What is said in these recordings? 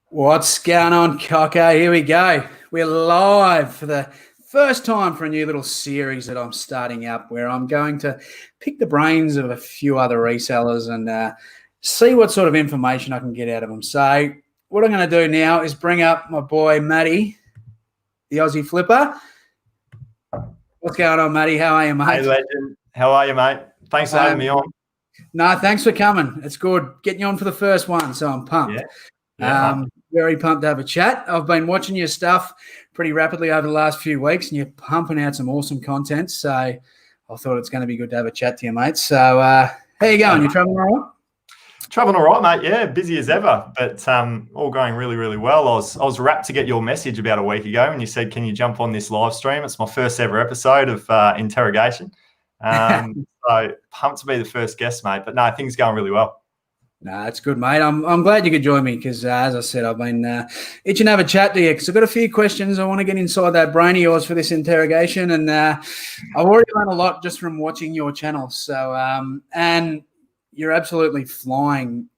What's going on, Cocker? Here we go. We're live for the first time for a new little series that I'm starting up where I'm going to pick the brains of a few other resellers and see what sort of information I can get out of them. So what I'm going to do now is bring up my boy, Matty, the Aussie flipper. What's going on, Matty? How are you, mate? Hey, legend. How are you, mate? Thanks for having me on. No, thanks for coming. It's good. Getting you on for the first one, so I'm pumped. Yeah. Very pumped to have a chat. I've been watching your stuff pretty rapidly over the last few weeks, and you're pumping out some awesome content. So I thought it's going to be good to have a chat to you, mate. So how you going? You traveling all right? Traveling all right, mate. Yeah, busy as ever, but all going really, really well. I was rapt to get your message about a week ago, and you said, "Can you jump on this live stream?" It's my first ever episode of Interrogation. So pumped to be the first guest, mate. But no, things going really well. No, it's good, mate. I'm glad you could join me because, as I said, I've been itching to have a chat to you because I've got a few questions. I want to get inside that brain of yours for this interrogation, and I've already learned a lot just from watching your channel. So, and you're absolutely flying.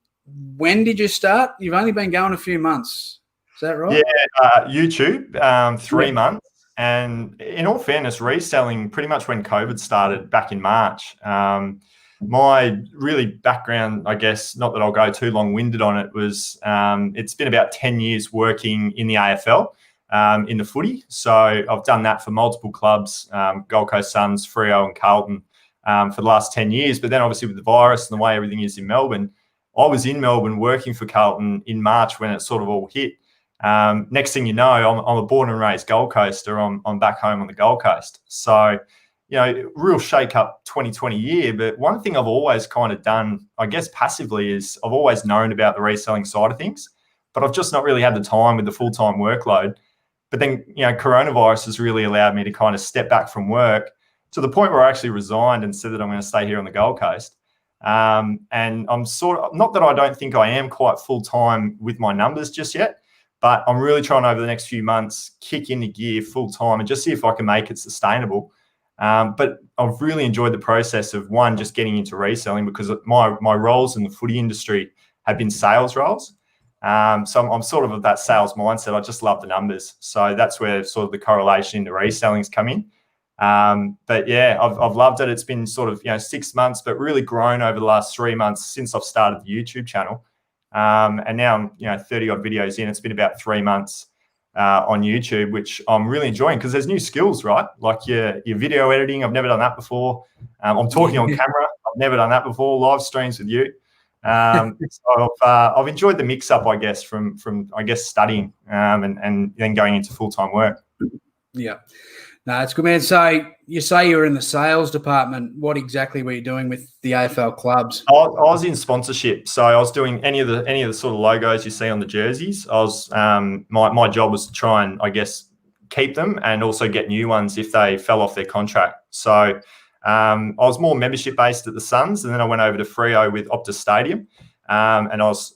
When did you start? You've only been going a few months. Is that right? Yeah, YouTube, 3 months. And in all fairness, reselling pretty much when COVID started back in March. My really background, I guess, not that I'll go too long-winded on it, was it's been about 10 years working in the AFL, in the footy. So I've done that for multiple clubs, Gold Coast Suns, Freo and Carlton for the last 10 years. But then obviously with the virus and the way everything is in Melbourne, I was in Melbourne working for Carlton in March when it sort of all hit. Next thing you know, I'm a born and raised Gold Coaster. I'm back home on the Gold Coast. So, you know, real shake-up 2020 year. But one thing I've always kind of done, I guess passively, is I've always known about the reselling side of things, but I've just not really had the time with the full-time workload. But then, you know, coronavirus has really allowed me to kind of step back from work to the point where I actually resigned and said that I'm going to stay here on the Gold Coast. And I'm sort of, not that I don't think I am quite full-time with my numbers just yet, but I'm really trying over the next few months kick into gear full-time and just see if I can make it sustainable. But I've really enjoyed the process of, one, just getting into reselling because my roles in the footy industry have been sales roles. So I'm sort of that sales mindset. I just love the numbers. So that's where sort of the correlation into reselling's come in. But yeah, I've loved it. It's been sort of, 6 months, but really grown over the last 3 months since I've started the YouTube channel. And now I'm, 30 odd videos in. It's been about 3 months on YouTube, which I'm really enjoying because there's new skills, right? Like your video editing. I've never done that before. I'm talking on camera. I've never done that before. Live streams with you. So I've enjoyed the mix up, I guess, from I guess studying and then going into full-time work. Yeah. No, it's good, man. So you say you were in the sales department. What exactly were you doing with the AFL clubs? I was in sponsorship, so I was doing any of the sort of logos you see on the jerseys. I was my job was to try and, I guess, keep them and also get new ones if they fell off their contract. So I was more membership based at the Suns, and then I went over to Freo with Optus Stadium, and I was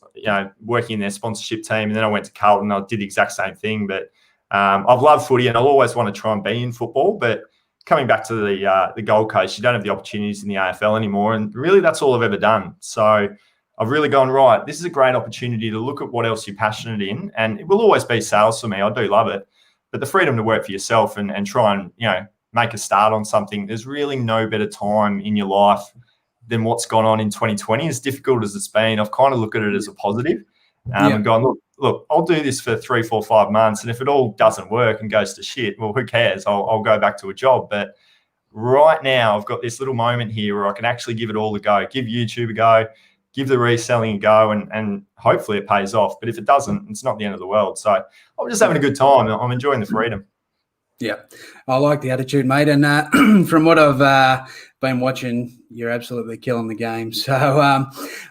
working in their sponsorship team. And then I went to Carlton. I did the exact same thing, but I've loved footy and I'll always want to try and be in football. But coming back to the Gold Coast, you don't have the opportunities in the AFL anymore. And really that's all I've ever done. So I've really gone, right, this is a great opportunity to look at what else you're passionate in. And it will always be sales for me. I do love it. But the freedom to work for yourself and try and, make a start on something, there's really no better time in your life than what's gone on in 2020. As difficult as it's been, I've kind of looked at it as a positive and gone, look, I'll do this for 3, 4, 5 months. And if it all doesn't work and goes to shit, well, who cares? I'll go back to a job. But right now I've got this little moment here where I can actually give it all a go, give YouTube a go, give the reselling a go, and hopefully it pays off. But if it doesn't, it's not the end of the world. So I'm just having a good time. I'm enjoying the freedom. Yeah, I like the attitude, mate. And from what I've been watching, you're absolutely killing the game. So I'm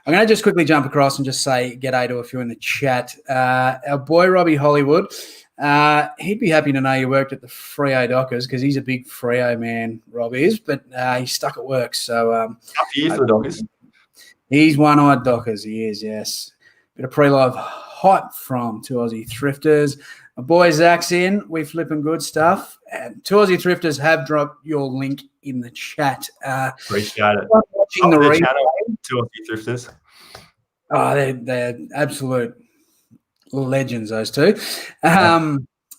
going to just quickly jump across and just say g'day to a few in the chat. Our boy Robbie Hollywood, he'd be happy to know you worked at the Freo Dockers because he's a big Freo man, Rob is, but he's stuck at work. So tough year for the Dockers. He's one-eyed Dockers, he is, yes. Bit of pre-live hype from two Aussie thrifters. My boy Zach's in. We flipping good stuff. And two Aussie thrifters have dropped your link in the chat. Appreciate it. Watching the replay. Two Aussie thrifters. Oh, they're absolute legends, those two.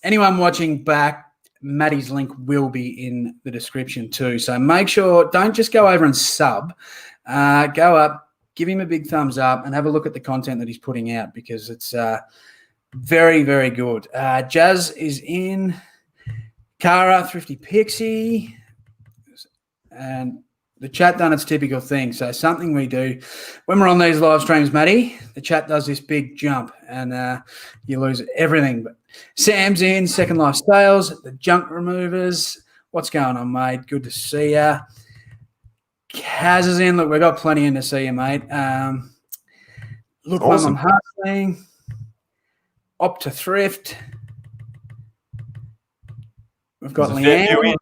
Anyone watching back, Maddie's link will be in the description too. So make sure, don't just go over and sub. Go up, give him a big thumbs up, and have a look at the content that he's putting out, because it's very, very good. Jazz is in. Cara, Thrifty Pixie, and the chat done its typical thing. So something we do when we're on these live streams, Matty, the chat does this big jump and you lose everything. But Sam's in, Second Life Sales, the Junk Removers. What's going on, mate? Good to see ya. Kaz is in. Look, we've got plenty in to see you, mate. Look, awesome. I'm hustling. Up to Thrift. We've got Leanne.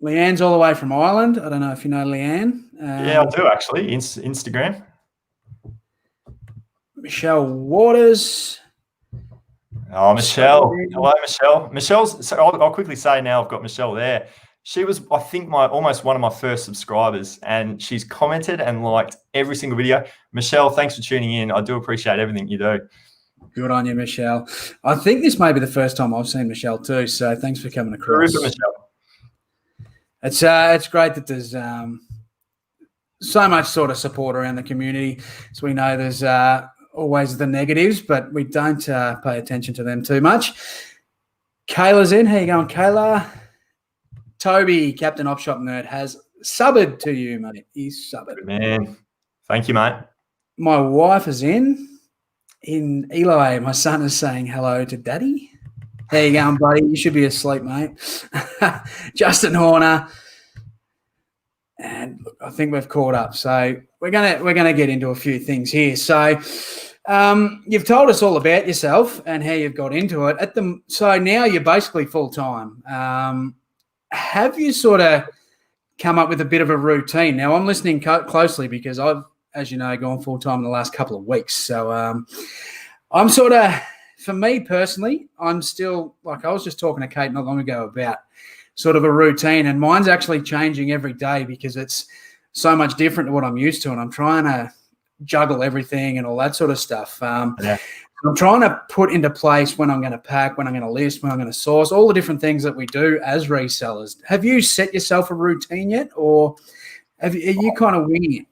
Leanne's all the way from Ireland. I don't know if you know Leanne. Yeah, I do actually. Instagram. Michelle Waters. Oh, Michelle. Hello, Michelle. Michelle's. So I'll quickly say now I've got Michelle there. She was, I think, almost one of my first subscribers, and she's commented and liked every single video. Michelle, thanks for tuning in. I do appreciate everything you do. Good on you, Michelle. I think this may be the first time I've seen Michelle too, so thanks for coming across. Michelle. It's great that there's so much sort of support around the community. So we know there's always the negatives, but we don't pay attention to them too much. Kayla's in. How you going, Kayla? Toby, Captain Op Shop Nerd, has subbed to you, mate. He's subbed. Good man. Thank you, mate. My wife is in. Eli, my son is saying hello to Daddy. How you going, buddy? You should be asleep, mate. Justin Horner. And look, I think we've caught up. So we're gonna get into a few things here. So you've told us all about yourself and how you've got into it. So now you're basically full-time. Have you sort of come up with a bit of a routine? Now, I'm listening closely because I've, as you know, gone full-time in the last couple of weeks. So I'm sort of, for me personally, I'm still, like I was just talking to Kate not long ago about sort of a routine, and mine's actually changing every day because it's so much different to what I'm used to, and I'm trying to juggle everything and all that sort of stuff. I'm trying to put into place when I'm going to pack, when I'm going to list, when I'm going to source, all the different things that we do as resellers. Have you set yourself a routine yet, or are you kind of winging it?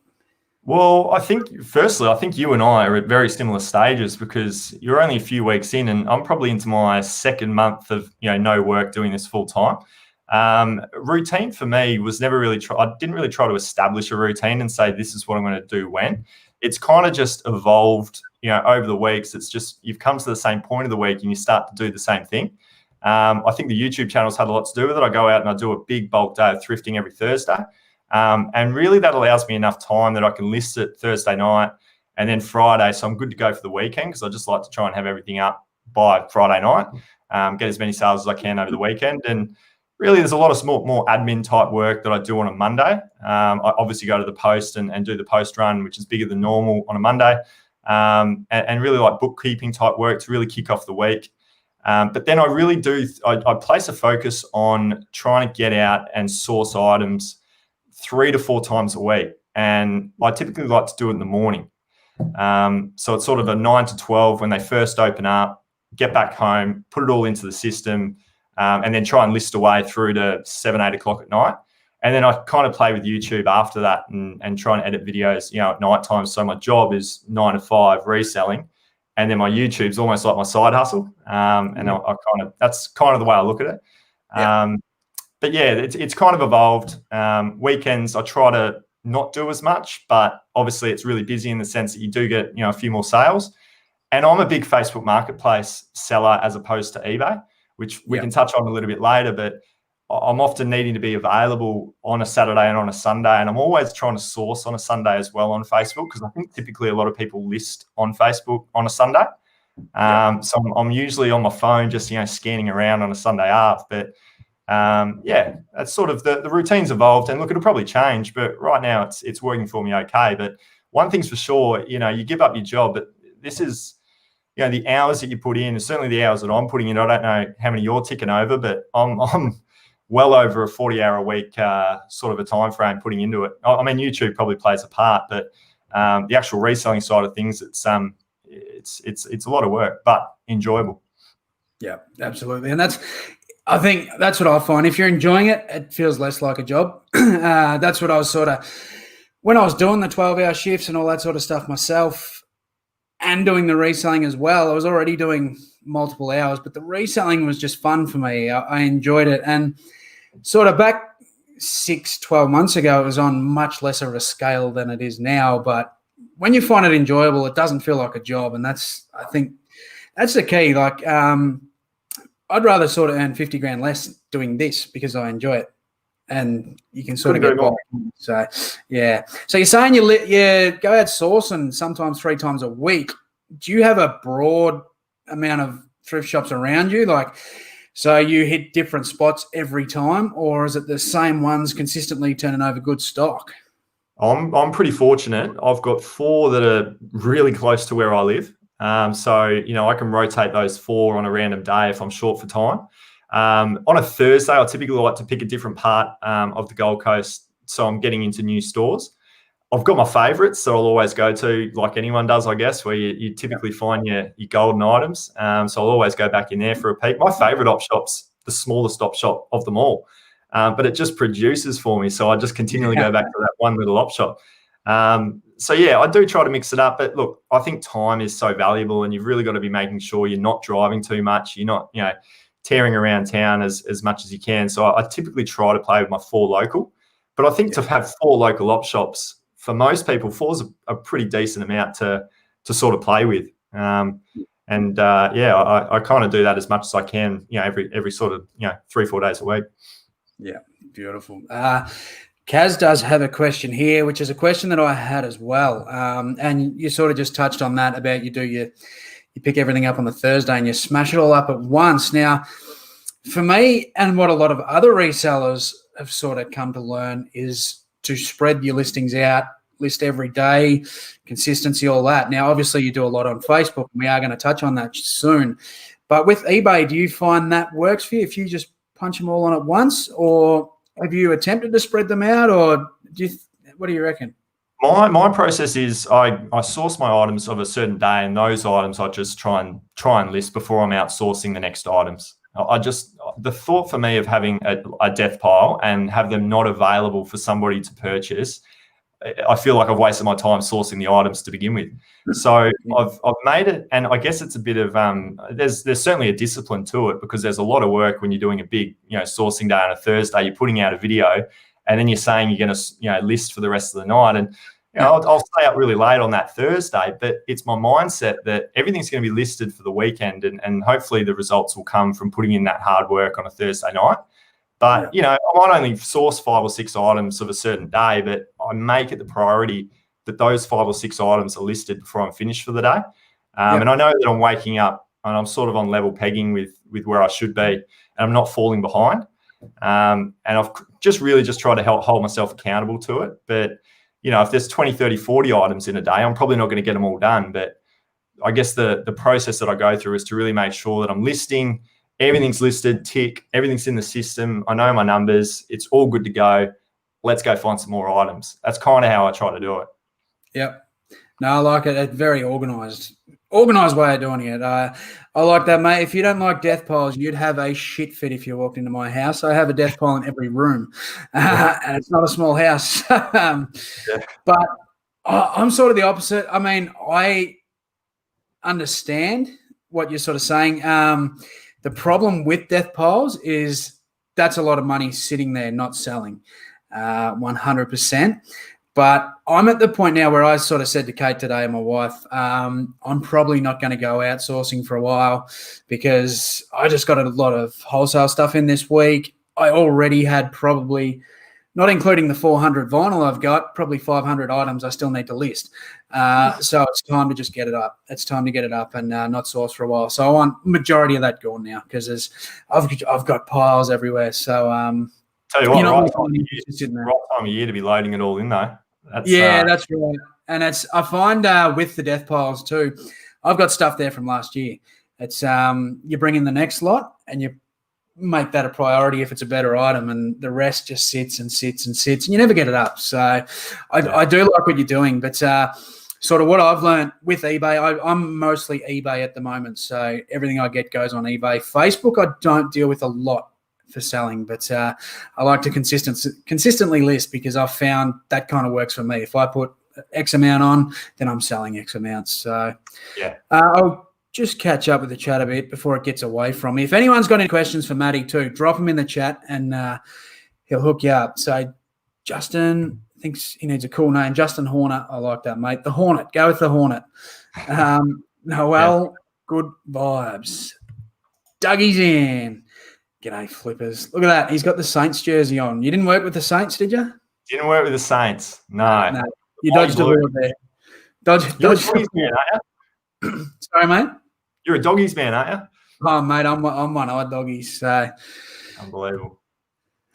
Well, I think you and I are at very similar stages, because you're only a few weeks in, and I'm probably into my second month of no work doing this full time. Routine for me was never really I didn't really try to establish a routine and say this is what I'm going to do when. It's kind of just evolved, over the weeks. It's just you've come to the same point of the week and you start to do the same thing. I think the YouTube channel's had a lot to do with it. I go out and I do a big bulk day of thrifting every Thursday. And really that allows me enough time that I can list it Thursday night and then Friday. So I'm good to go for the weekend, because I just like to try and have everything up by Friday night, get as many sales as I can over the weekend. And really there's a lot of more admin type work that I do on a Monday. I obviously go to the post and do the post run, which is bigger than normal on a Monday. And really like bookkeeping type work to really kick off the week. But then I really do, I place a focus on trying to get out and source items 3 to 4 times a week. And I typically like to do it in the morning. So it's sort of a 9 to 12 when they first open up, get back home, put it all into the system, and then try and list away through to 7, 8 o'clock at night. And then I kind of play with YouTube after that and try and edit videos, at night time. So my job is 9 to 5 reselling. And then my YouTube's almost like my side hustle. And that's kind of the way I look at it. Yeah. But yeah, it's kind of evolved. Weekends, I try to not do as much, but obviously it's really busy in the sense that you do get, a few more sales. And I'm a big Facebook Marketplace seller as opposed to eBay, which we can touch on a little bit later, but I'm often needing to be available on a Saturday and on a Sunday. And I'm always trying to source on a Sunday as well on Facebook, because I think typically a lot of people list on Facebook on a Sunday. So I'm usually on my phone just, scanning around on a Sunday half. But that's sort of the routine's evolved, and look, it'll probably change, but right now it's working for me okay. But one thing's for sure, you give up your job, but this is, the hours that you put in, and certainly the hours that I'm putting in. I don't know how many you're ticking over, but I'm well over a 40-hour a week sort of a time frame putting into it. I mean, YouTube probably plays a part, but the actual reselling side of things, it's It's a lot of work, but enjoyable. Yeah, absolutely. And I think that's what I find. If you're enjoying it, it feels less like a job. That's what I was sort of, when I was doing the 12-hour shifts and all that sort of stuff myself and doing the reselling as well, I was already doing multiple hours, but the reselling was just fun for me. I enjoyed it. And sort of back 12 months ago, it was on much less of a scale than it is now. But when you find it enjoyable, it doesn't feel like a job. And I think that's the key. Like, I'd rather sort of earn 50 grand less doing this because I enjoy it, and you can sort of get by. So, yeah. So you're saying you go out sourcing sometimes 3 times a week. Do you have a broad amount of thrift shops around you? Like, so you hit different spots every time, or is it the same ones consistently turning over good stock? I'm pretty fortunate. I've got 4 that are really close to where I live. So, you know, I can rotate those 4 on a random day if I'm short for time. On a Thursday, I typically like to pick a different part of the Gold Coast, so I'm getting into new stores. I've got my favourites that I'll always go to, like anyone does, I guess, where you typically find your golden items. So I'll always go back in there for a peek. My favourite op shop's the smallest op shop of them all, but it just produces for me, so I just continually go back to that one little op shop. So, yeah, I do try to mix it up. But, look, I think time is so valuable, and you've really got to be making sure you're not driving too much. You're not, you know, tearing around town as much as you can. So I typically try to play with my 4 local. But I think to have 4 local op shops, for most people, 4 is a pretty decent amount to sort of play with. I kind of do that as much as I can, you know, every sort of, you know, 3-4 days a week. Yeah, beautiful. Kaz does have a question here, which is a question that I had as well. And you sort of just touched on that about you pick everything up on the Thursday and you smash it all up at once. Now, for me, and what a lot of other resellers have sort of come to learn, is to spread your listings out, list every day, consistency, all that. Now, obviously, you do a lot on Facebook, and we are going to touch on that soon. But with eBay, do you find that works for you if you just punch them all on at once, or have you attempted to spread them out, or what do you reckon? My process is I source my items of a certain day, and those items I just try and list before I'm outsourcing the next items. The thought for me of having a death pile and have them not available for somebody to purchase, I feel like I've wasted my time sourcing the items to begin with. So I've made it, and I guess it's a bit of there's certainly a discipline to it, because there's a lot of work when you're doing a big, you know, sourcing day on a Thursday. You're putting out a video, and then you're saying you're going to, you know, list for the rest of the night. And, you know, I'll stay up really late on that Thursday, but it's my mindset that everything's going to be listed for the weekend, and hopefully the results will come from putting in that hard work on a Thursday night. But, you know, I might only source 5 or 6 items of a certain day, but I make it the priority that those 5 or 6 items are listed before I'm finished for the day. And I know that I'm waking up and I'm sort of on level pegging with where I should be, and I'm not falling behind. And I've just tried to hold myself accountable to it. But, you know, if there's 20, 30, 40 items in a day, I'm probably not going to get them all done. But I guess the process that I go through is to really make sure that I'm listing, everything's listed, tick, everything's in the system. I know my numbers. It's all good to go. Let's go find some more items. That's kind of how I try to do it. Yep. No, I like it. It's very organised way of doing it. I like that, mate. If you don't like death piles, you'd have a shit fit if you walked into my house. I have a death pile in every room, and it's not a small house. But I'm sort of the opposite. I mean, I understand what you're sort of saying. The problem with death piles is that's a lot of money sitting there not selling, 100%. But I'm at the point now where I sort of said to Kate today, my wife, I'm probably not going to go outsourcing for a while, because I just got a lot of wholesale stuff in this week. I already had probably, not including the 400 vinyl I've got, probably 500 items I still need to list. So it's time to just get it up. It's time to get it up and not source for a while. So I want majority of that gone now, because I've got piles everywhere. So tell you what, right time of year to be loading it all in though. That's right. And I find with the death piles too, I've got stuff there from last year. It's you bring in the next lot and you make that a priority if it's a better item, and the rest just sits and sits and sits, and you never get it up. So I do like what you're doing, but sort of what I've learned with eBay. I'm mostly eBay at the moment, so everything I get goes on eBay. Facebook, I don't deal with a lot for selling, but I like to consistently list because I've found that kind of works for me. If I put X amount on, then I'm selling X amount. So Yeah. I'll just catch up with the chat a bit before it gets away from me. If anyone's got any questions for Matty too, drop them in the chat and he'll hook you up. So Justin thinks he needs a cool name. Justin Hornet. I like that, mate. The Hornet. Go with the Hornet. Noel, good vibes. Dougie's in. G'day, flippers. Look at that. He's got the Saints jersey on. You didn't work with the Saints, did you? Didn't work with the Saints. No. You dodged a bullet there. You're a doggies man, aren't you? Sorry, mate? You're a doggies man, aren't you? Oh, mate, I'm one-eyed doggies. So. Unbelievable.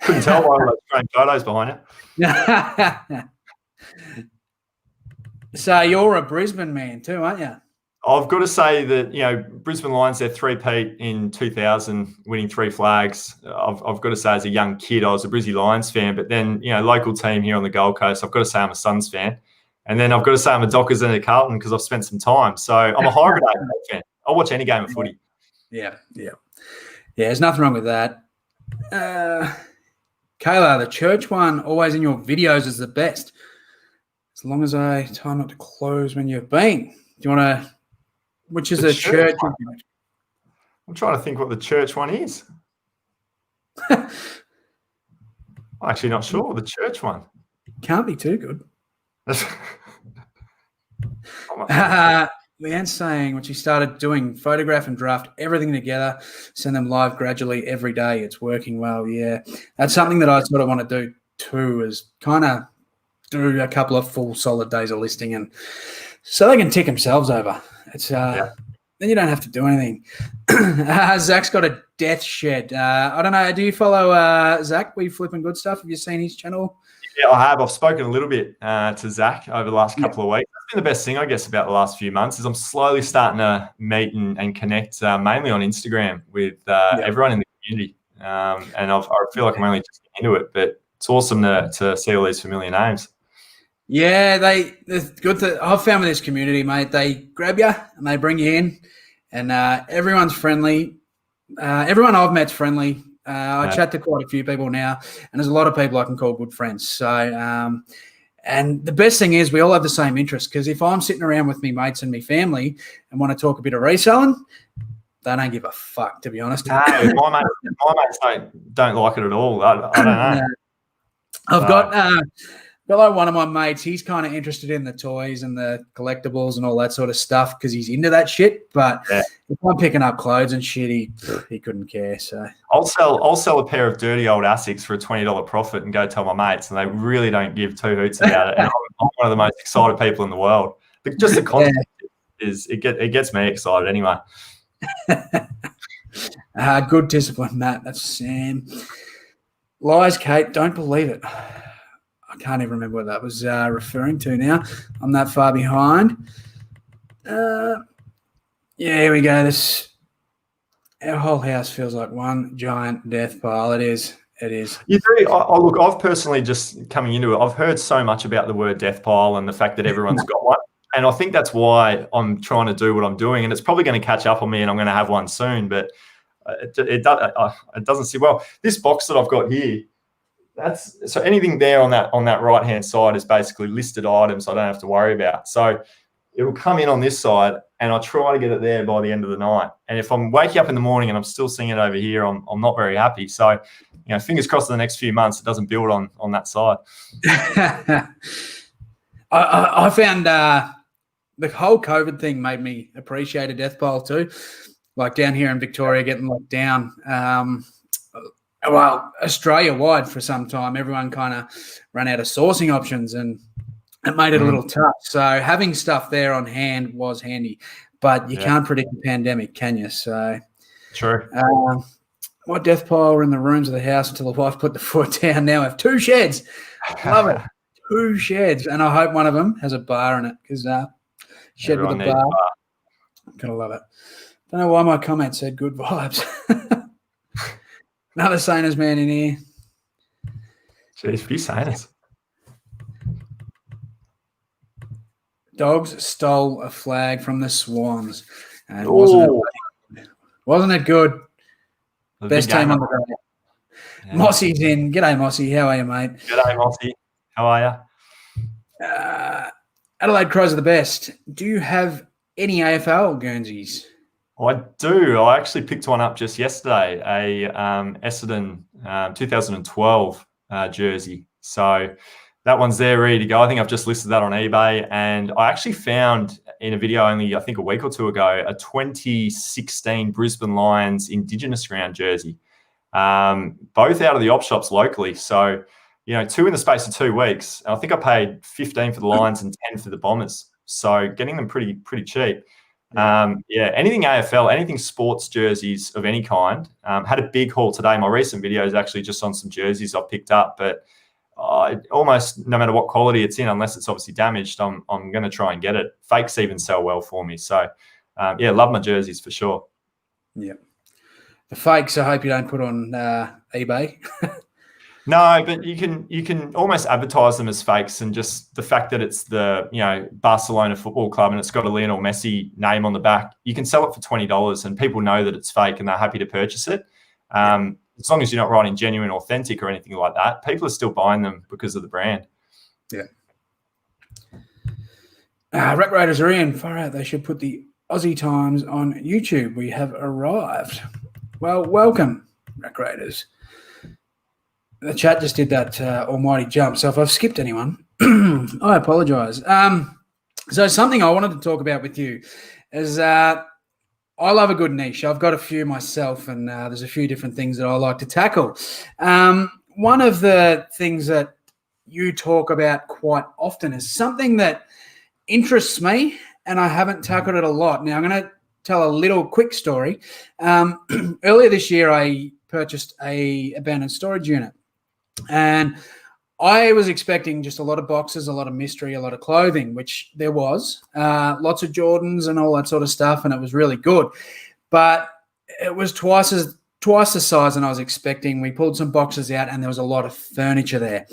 Couldn't tell by those strange photos behind you. So you're a Brisbane man too, aren't you? I've got to say that, Brisbane Lions, their three-peat in 2000, winning 3 flags. I've got to say as a young kid, I was a Brizzy Lions fan, but then, local team here on the Gold Coast, I've got to say I'm a Suns fan. And then I've got to say I'm a Dockers and a Carlton because I've spent some time. So I'm a hybrid fan. I'll watch any game of footy. Yeah. There's nothing wrong with that. Kayla, the church one always in your videos is the best. As long as I try not to close when you've been. Do you want to... Which is the church? I'm trying to think what the church one is. I'm actually not sure. The church one. Can't be too good. Leanne's saying when she started doing photograph and draft everything together, send them live gradually every day. It's working well. Yeah. That's something that I sort of want to do too, is kind of do a couple of full solid days of listing and so they can tick themselves over. It's then you don't have to do anything. Zach's got a death shed. I don't know. Do you follow Zach? We flipping good stuff. Have you seen his channel? Yeah, I have. I've spoken a little bit to Zach over the last couple of weeks. That's been the best thing, I guess, about the last few months is I'm slowly starting to meet and connect mainly on Instagram with everyone in the community. And I feel like I'm only just getting into it, but it's awesome to see all these familiar names. Yeah, it's good. I've found with this community, mate, they grab you and they bring you in, and everyone's friendly. Everyone I've met's friendly. I chat to quite a few people now, and there's a lot of people I can call good friends. So, and the best thing is we all have the same interests, because if I'm sitting around with me mates and me family and want to talk a bit of reselling, they don't give a fuck, to be honest. No, my mates don't like it at all. I don't know. I've got like one of my mates, he's kind of interested in the toys and the collectibles and all that sort of stuff because he's into that shit. But if I'm picking up clothes and shit, he couldn't care. So I'll sell a pair of dirty old Asics for a $20 profit and go tell my mates, and they really don't give two hoots about it. And I'm one of the most excited people in the world. But just the concept it gets me excited anyway. Good discipline, Matt. That's Sam. Lies, Kate. Don't believe it. I can't even remember what that was referring to now. I'm that far behind. Here we go. Our whole house feels like one giant death pile. It is. You do. Look, I've personally just coming into it, I've heard so much about the word death pile and the fact that everyone's got one. And I think that's why I'm trying to do what I'm doing. And it's probably going to catch up on me and I'm going to have one soon. But it doesn't see well. This box that I've got here, so anything there on that right hand side is basically listed items I don't have to worry about. So it'll come in on this side, and I try to get it there by the end of the night. And if I'm waking up in the morning and I'm still seeing it over here, I'm not very happy. So fingers crossed the next few months it doesn't build on that side. I found the whole COVID thing made me appreciate a death pile too. Like down here in Victoria, getting locked down. Well, Australia-wide for some time, everyone kind of ran out of sourcing options, and it made it a little tough. So having stuff there on hand was handy, but you can't predict the pandemic, can you? So true. My death pile were in the rooms of the house until the wife put the foot down. Now I have 2 sheds. Love it. 2 sheds, and I hope one of them has a bar in it, because shed everyone with a bar. Gotta love it. Don't know why my comment said good vibes. Another Saners man in here. Jeez, few Saners. Dogs stole a flag from the Swans. And Ooh. wasn't it good? It was a Best big game, team on the day. Yeah. Mossy's in. G'day, Mossy. How are you, mate? G'day, Mossy. How are you? Adelaide Crows are the best. Do you have any AFL Guernseys? I do. I actually picked one up just yesterday, a Essendon 2012 jersey. So that one's there ready to go. I think I've just listed that on eBay. And I actually found in a video only, I think, a week or two ago, a 2016 Brisbane Lions Indigenous Ground jersey, both out of the op shops locally. So, you know, 2 in the space of 2 weeks. I think I paid 15 for the Lions and 10 for the Bombers. So getting them pretty cheap. Anything AFL, anything sports jerseys of any kind. Had a big haul today. My recent video is actually just on some jerseys I've picked up, but almost no matter what quality it's in, unless it's obviously damaged, I'm going to try and get it. Fakes even sell well for me. So, love my jerseys for sure. Yeah. The fakes, I hope you don't put on eBay. No, but you can almost advertise them as fakes, and just the fact that it's the Barcelona Football Club and it's got a Lionel Messi name on the back, you can sell it for $20 and people know that it's fake and they're happy to purchase it. As long as you're not writing genuine, authentic or anything like that, people are still buying them because of the brand. Yeah. Rack Raiders are in. Far out. They should put the Aussie times on YouTube. We have arrived. Well, welcome, Rack Raiders. The chat just did that almighty jump. So if I've skipped anyone, I apologise. So something I wanted to talk about with you is I love a good niche. I've got a few myself, and there's a few different things that I like to tackle. One of the things that you talk about quite often is something that interests me, and I haven't tackled it a lot. Now, I'm going to tell a little quick story. Earlier this year, I purchased a abandoned storage unit. And I was expecting just a lot of boxes, a lot of mystery, a lot of clothing, which there was. Lots of Jordans and all that sort of stuff, and it was really good. But it was twice the size than I was expecting. We pulled some boxes out, and there was a lot of furniture there.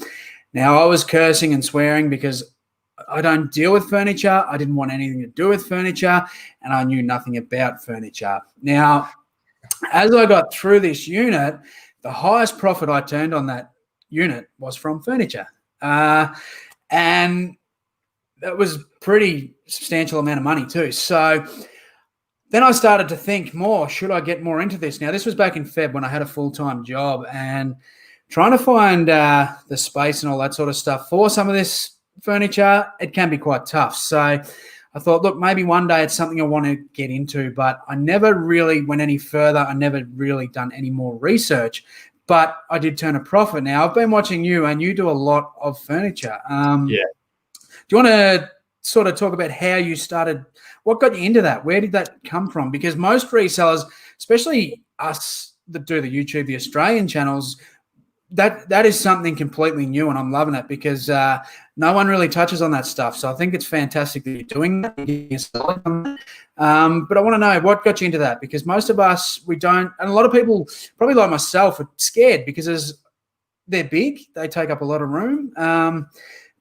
Now, I was cursing and swearing because I don't deal with furniture. I didn't want anything to do with furniture, and I knew nothing about furniture. Now, as I got through this unit, the highest profit I turned on that unit was from furniture. And that was pretty substantial amount of money too. So then I started to think more, should I get more into this? Now, this was back in Feb when I had a full-time job, and trying to find the space and all that sort of stuff for some of this furniture, it can be quite tough. So I thought, look, maybe one day it's something I want to get into, but I never really went any further. I never really done any more research, but I did turn a profit. Now, I've been watching you, and you do a lot of furniture. Do you want to sort of talk about how you started? What got you into that? Where did that come from? Because most resellers, especially us that do the YouTube, the Australian channels, that is something completely new, and I'm loving it because no one really touches on that stuff. So I think it's fantastic that you're doing that. But I want to know what got you into that, because most of us, we don't, and a lot of people, probably like myself, are scared because they're big, they take up a lot of room.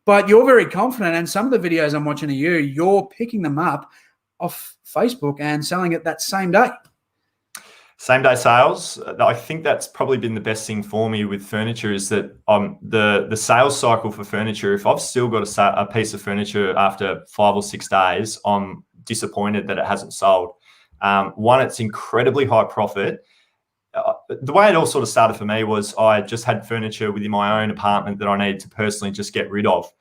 But you're very confident, and some of the videos I'm watching of you, you're picking them up off Facebook and selling it that same day. Same day sales. I think that's probably been the best thing for me with furniture, is that the sales cycle for furniture, if I've still got a piece of furniture after 5 or 6 days, I'm disappointed that it hasn't sold. One, it's incredibly high profit. The way it all sort of started for me was I just had furniture within my own apartment that I needed to personally just get rid of.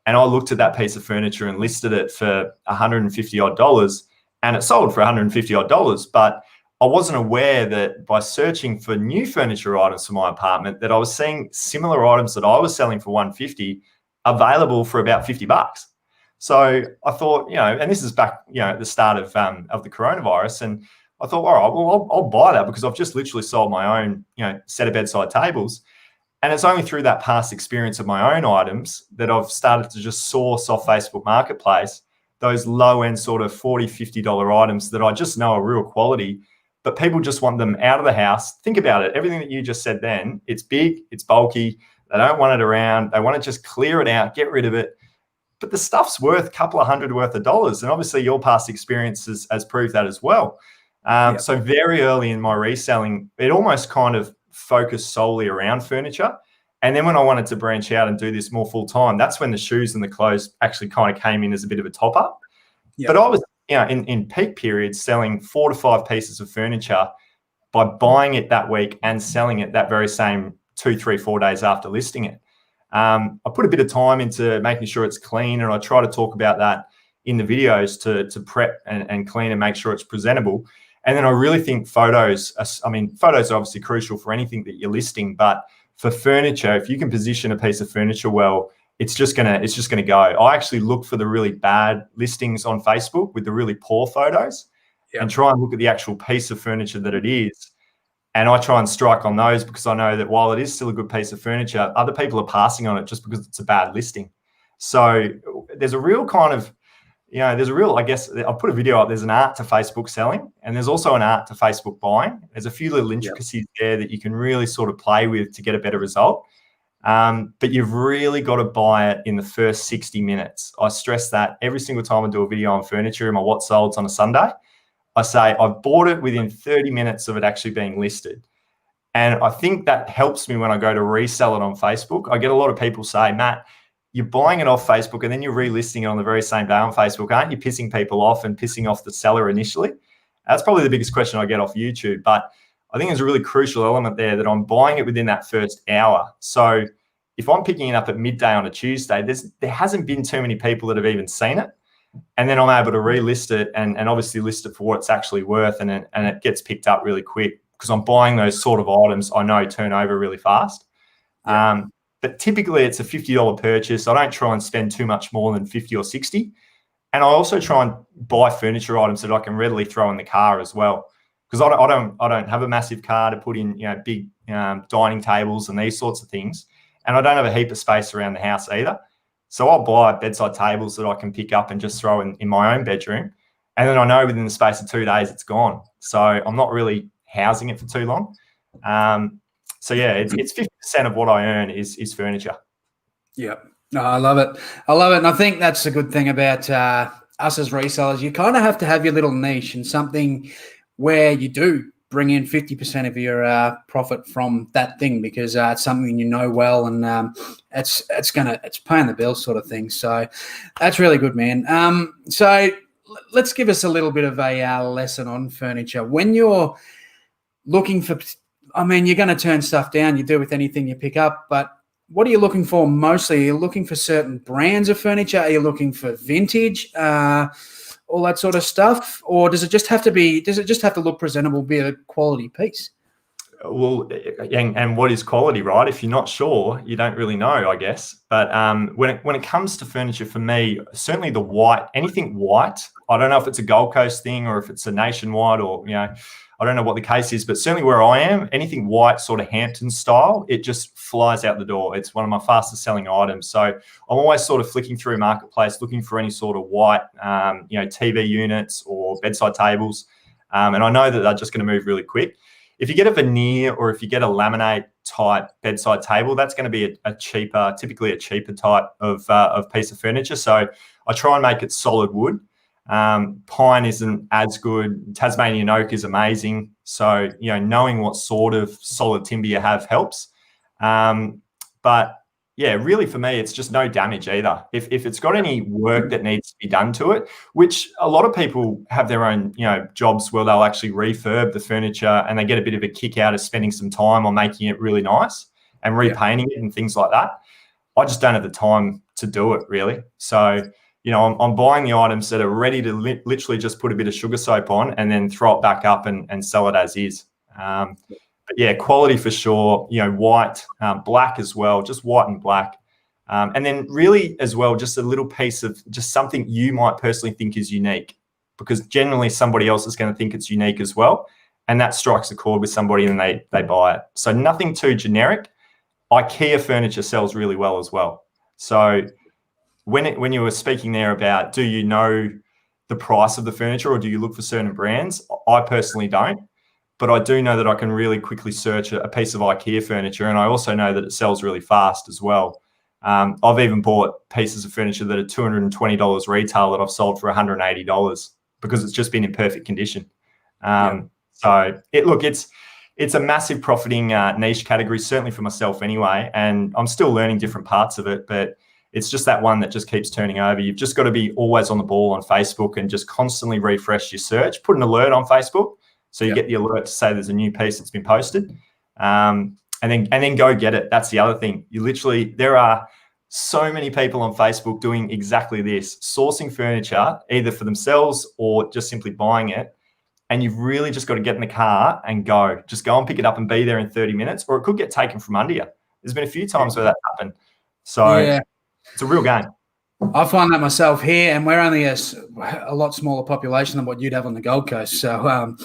And I looked at that piece of furniture and listed it for $150 odd, and it sold for $150 odd. But I wasn't aware that by searching for new furniture items for my apartment, that I was seeing similar items that I was selling for $150 available for about $50. So I thought, and this is back, at the start of the coronavirus, and I thought, all right, well, I'll buy that because I've just literally sold my own, set of bedside tables. And it's only through that past experience of my own items that I've started to just source off Facebook Marketplace those low-end sort of $40, $50 items that I just know are real quality, but people just want them out of the house. Think about it. Everything that you just said then, it's big, it's bulky. They don't want it around. They want to just clear it out, get rid of it. but the stuff's worth a couple of hundred worth of dollars. And obviously your past experiences has proved that as well. So very early in my reselling, it almost kind of focused solely around furniture. And then when I wanted to branch out and do this more full time, that's when the shoes and the clothes actually kind of came in as a bit of a top up. But I was, in peak periods selling 4 to 5 pieces of furniture by buying it that week and selling it that very same 2, 3, 4 days after listing it. I put a bit of time into making sure it's clean, and I try to talk about that in the videos to prep and clean and make sure it's presentable. And then I really think photos are obviously crucial for anything that you're listing, but for furniture, if you can position a piece of furniture well, it's just gonna go. I actually look for the really bad listings on Facebook with the really poor photos and try and look at the actual piece of furniture that it is. And I try and strike on those because I know that while it is still a good piece of furniture, other people are passing on it just because it's a bad listing. So there's a real kind of, I guess I'll put a video up. There's an art to Facebook selling, and there's also an art to Facebook buying. There's a few little intricacies there that you can really sort of play with to get a better result. But you've really got to buy it in the first 60 minutes. I stress that every single time I do a video on furniture in my what solds on a Sunday. I say I've bought it within 30 minutes of it actually being listed. And I think that helps me when I go to resell it on Facebook. I get a lot of people say, Matt, you're buying it off Facebook and then you're relisting it on the very same day on Facebook. Aren't you pissing people off and pissing off the seller initially? That's probably the biggest question I get off YouTube. But I think there's a really crucial element there that I'm buying it within that first hour. So if I'm picking it up at midday on a Tuesday, there hasn't been too many people that have even seen it. And then I'm able to relist it and obviously list it for what it's actually worth, and it gets picked up really quick because I'm buying those sort of items I know turn over really fast. But typically it's a $50 purchase. I don't try and spend too much more than 50 or 60. And I also try and buy furniture items that I can readily throw in the car as well. Because I don't have a massive car to put in, big dining tables and these sorts of things. And I don't have a heap of space around the house either. So I'll buy bedside tables that I can pick up and just throw in my own bedroom. And then I know within the space of 2 days it's gone. So I'm not really housing it for too long. So yeah, it's 50% of what I earn is furniture. Yeah, no, I love it. And I think that's a good thing about us as resellers. You kind of have to have your little niche and something where you do bring in 50% of your profit from that thing, because it's something you know well, and it's paying the bills sort of thing. So that's really good, man. So let's give us a little bit of a lesson on furniture. When you're looking for, you're going to turn stuff down. You do with anything you pick up, but what are you looking for mostly? Are you looking for certain brands of furniture? Are you looking for vintage? All that sort of stuff, or does it just have to look presentable, be a quality piece? Well, and what is quality, right? If you're not sure, you don't really know, I guess. But when it comes to furniture, for me, certainly the white, anything white. I don't know if it's a Gold Coast thing or if it's a nationwide, or I don't know what the case is, but certainly where I am, anything white, sort of Hampton style, it just flies out the door. It's one of my fastest selling items. So I'm always sort of flicking through Marketplace, looking for any sort of white, TV units or bedside tables. And I know that they're just going to move really quick. If you get a veneer or if you get a laminate type bedside table, that's going to be typically a cheaper type of piece of furniture. So I try and make it solid wood. Pine isn't as good. Tasmanian oak is amazing. So, knowing what sort of solid timber you have helps. But yeah, really for me, it's just no damage either. If it's got any work that needs to be done to it, which a lot of people have their own, jobs where they'll actually refurb the furniture and they get a bit of a kick out of spending some time on making it really nice and repainting it and things like that. I just don't have the time to do it really. So, I'm buying the items that are ready to literally just put a bit of sugar soap on and then throw it back up and sell it as is. But yeah, quality for sure, white, black as well, just white and black. And then really as well, just a little piece of just something you might personally think is unique, because generally somebody else is going to think it's unique as well. And that strikes a chord with somebody and they buy it. So nothing too generic. IKEA furniture sells really well as well. So when you were speaking there about, do you know the price of the furniture or do you look for certain brands? I personally don't, but I do know that I can really quickly search a piece of IKEA furniture, and I also know that it sells really fast as well. I've even bought pieces of furniture that are $220 retail that I've sold for $180 because it's just been in perfect condition. So it's a massive profiting niche category, certainly for myself anyway. And I'm still learning different parts of it, but it's just that one that just keeps turning over. You've just got to be always on the ball on Facebook and just constantly refresh your search. Put an alert on Facebook so you get the alert to say there's a new piece that's been posted, and then go get it. That's the other thing. There are so many people on Facebook doing exactly this, sourcing furniture either for themselves or just simply buying it. And you've really just got to get in the car and go. Just go and pick it up and be there in 30 minutes, or it could get taken from under you. There's been a few times where that happened. So it's a real game. I find that myself here, and we're only a lot smaller population than what you'd have on the Gold Coast. So,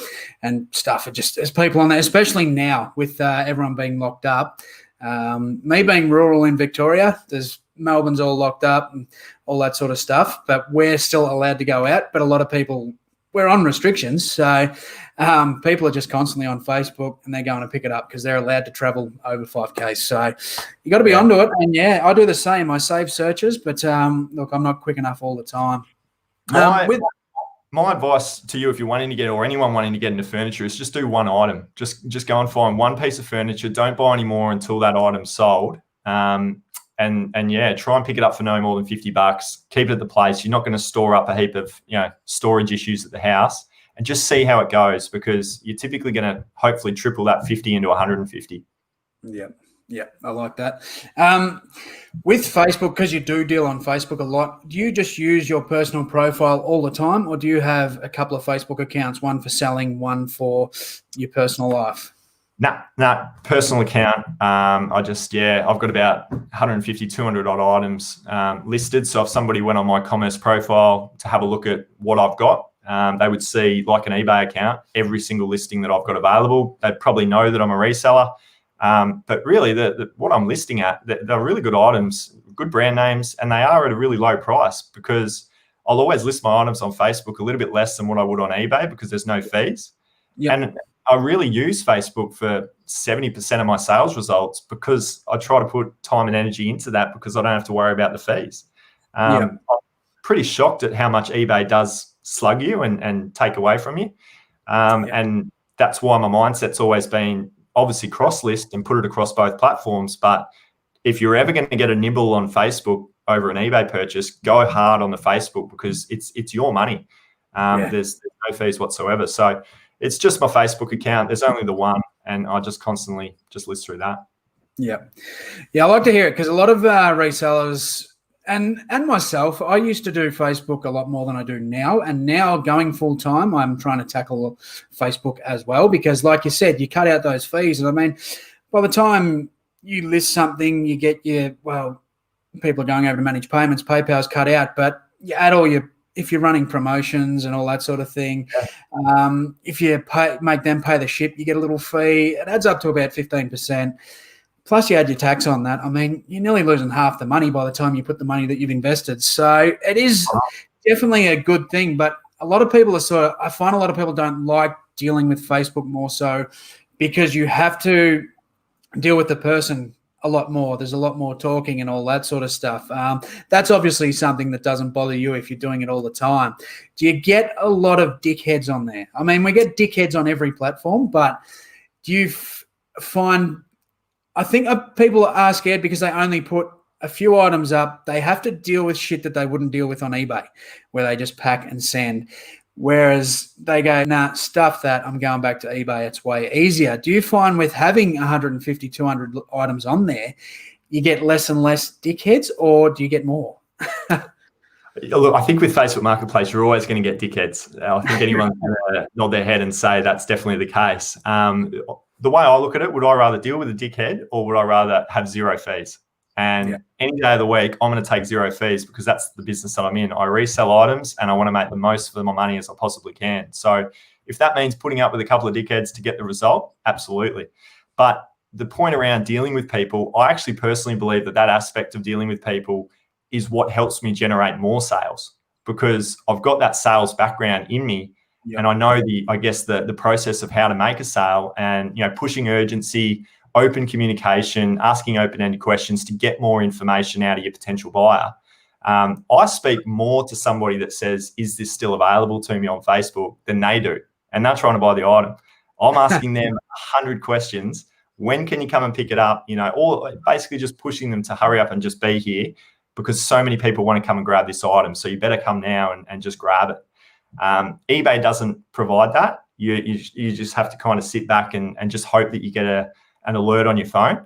and stuff, there's people on there, especially now with everyone being locked up. Me being rural in Victoria, Melbourne's all locked up and all that sort of stuff, but we're still allowed to go out. But a lot of people, we're on restrictions, so people are just constantly on Facebook and they're going to pick it up because they're allowed to travel over 5K. So you got to be onto it. And I do the same. I save searches, but look, I'm not quick enough all the time. My advice to you, if you're wanting to get, or anyone wanting to get into furniture, is just do one item. Just go and find one piece of furniture. Don't buy any more until that item's sold. And try and pick it up for no more than $50. Keep it at the place. You're not going to store up a heap of storage issues at the house, and just see how it goes, because you're typically going to hopefully triple that 50 into 150. Yeah, I like that. With Facebook, because you do deal on Facebook a lot, do you just use your personal profile all the time, or do you have a couple of Facebook accounts, one for selling, one for your personal life? Nah, personal account. I've got about 150, 200 odd items listed. So if somebody went on my commerce profile to have a look at what I've got, they would see, like an eBay account, every single listing that I've got available. They'd probably know that I'm a reseller. But really, what I'm listing at, they're really good items, good brand names, and they are at a really low price, because I'll always list my items on Facebook a little bit less than what I would on eBay because there's no fees. And I really use Facebook for 70% of my sales results, because I try to put time and energy into that, because I don't have to worry about the fees. I'm pretty shocked at how much eBay does slug you and take away from you. And that's why my mindset's always been, obviously, cross-list and put it across both platforms. But if you're ever going to get a nibble on Facebook over an eBay purchase, go hard on the Facebook, because it's your money. There's no fees whatsoever. So it's just my Facebook account. There's only the one, and I just constantly just list through that. Yeah, I like to hear it, because a lot of resellers and myself, I used to do Facebook a lot more than I do now. And now, going full time, I'm trying to tackle Facebook as well, because, like you said, you cut out those fees. And I mean, by the time you list something, you get people are going over to manage payments, PayPal's cut out, but you add if you're running promotions and all that sort of thing, if you make them pay the ship, you get a little fee. It adds up to about 15%. Plus, you add your tax on that. I mean, you're nearly losing half the money by the time you put the money that you've invested. So it is definitely a good thing. But a lot of people I find a lot of people don't like dealing with Facebook more so, because you have to deal with the person a lot more. There's a lot more talking and all that sort of stuff. That's obviously something that doesn't bother you if you're doing it all the time. Do you get a lot of dickheads on there? I mean, we get dickheads on every platform, but do you find... I think people are scared because they only put a few items up. They have to deal with shit that they wouldn't deal with on eBay, where they just pack and send. Whereas they go, nah, stuff that, I'm going back to eBay. It's way easier. Do you find with having 150, 200 items on there, you get less and less dickheads, or do you get more? Look, I think with Facebook Marketplace, you're always going to get dickheads. I think anyone's going to nod their head and say that's definitely the case. The way I look at it, would I rather deal with a dickhead, or would I rather have zero fees? And any day of the week, I'm going to take zero fees, because that's the business that I'm in. I resell items, and I want to make the most of my money as I possibly can. So if that means putting up with a couple of dickheads to get the result, absolutely. But the point around dealing with people, I actually personally believe that aspect of dealing with people is what helps me generate more sales, because I've got that sales background in me. And I know the process of how to make a sale, and pushing urgency, open communication, asking open-ended questions to get more information out of your potential buyer. I speak more to somebody that says, is this still available to me on Facebook, than they do. And they're trying to buy the item. I'm asking them 100 questions. When can you come and pick it up? You know, or basically just pushing them to hurry up and just be here, because so many people want to come and grab this item. So you better come now and just grab it. eBay doesn't provide that. You just have to kind of sit back and just hope that you get an alert on your phone,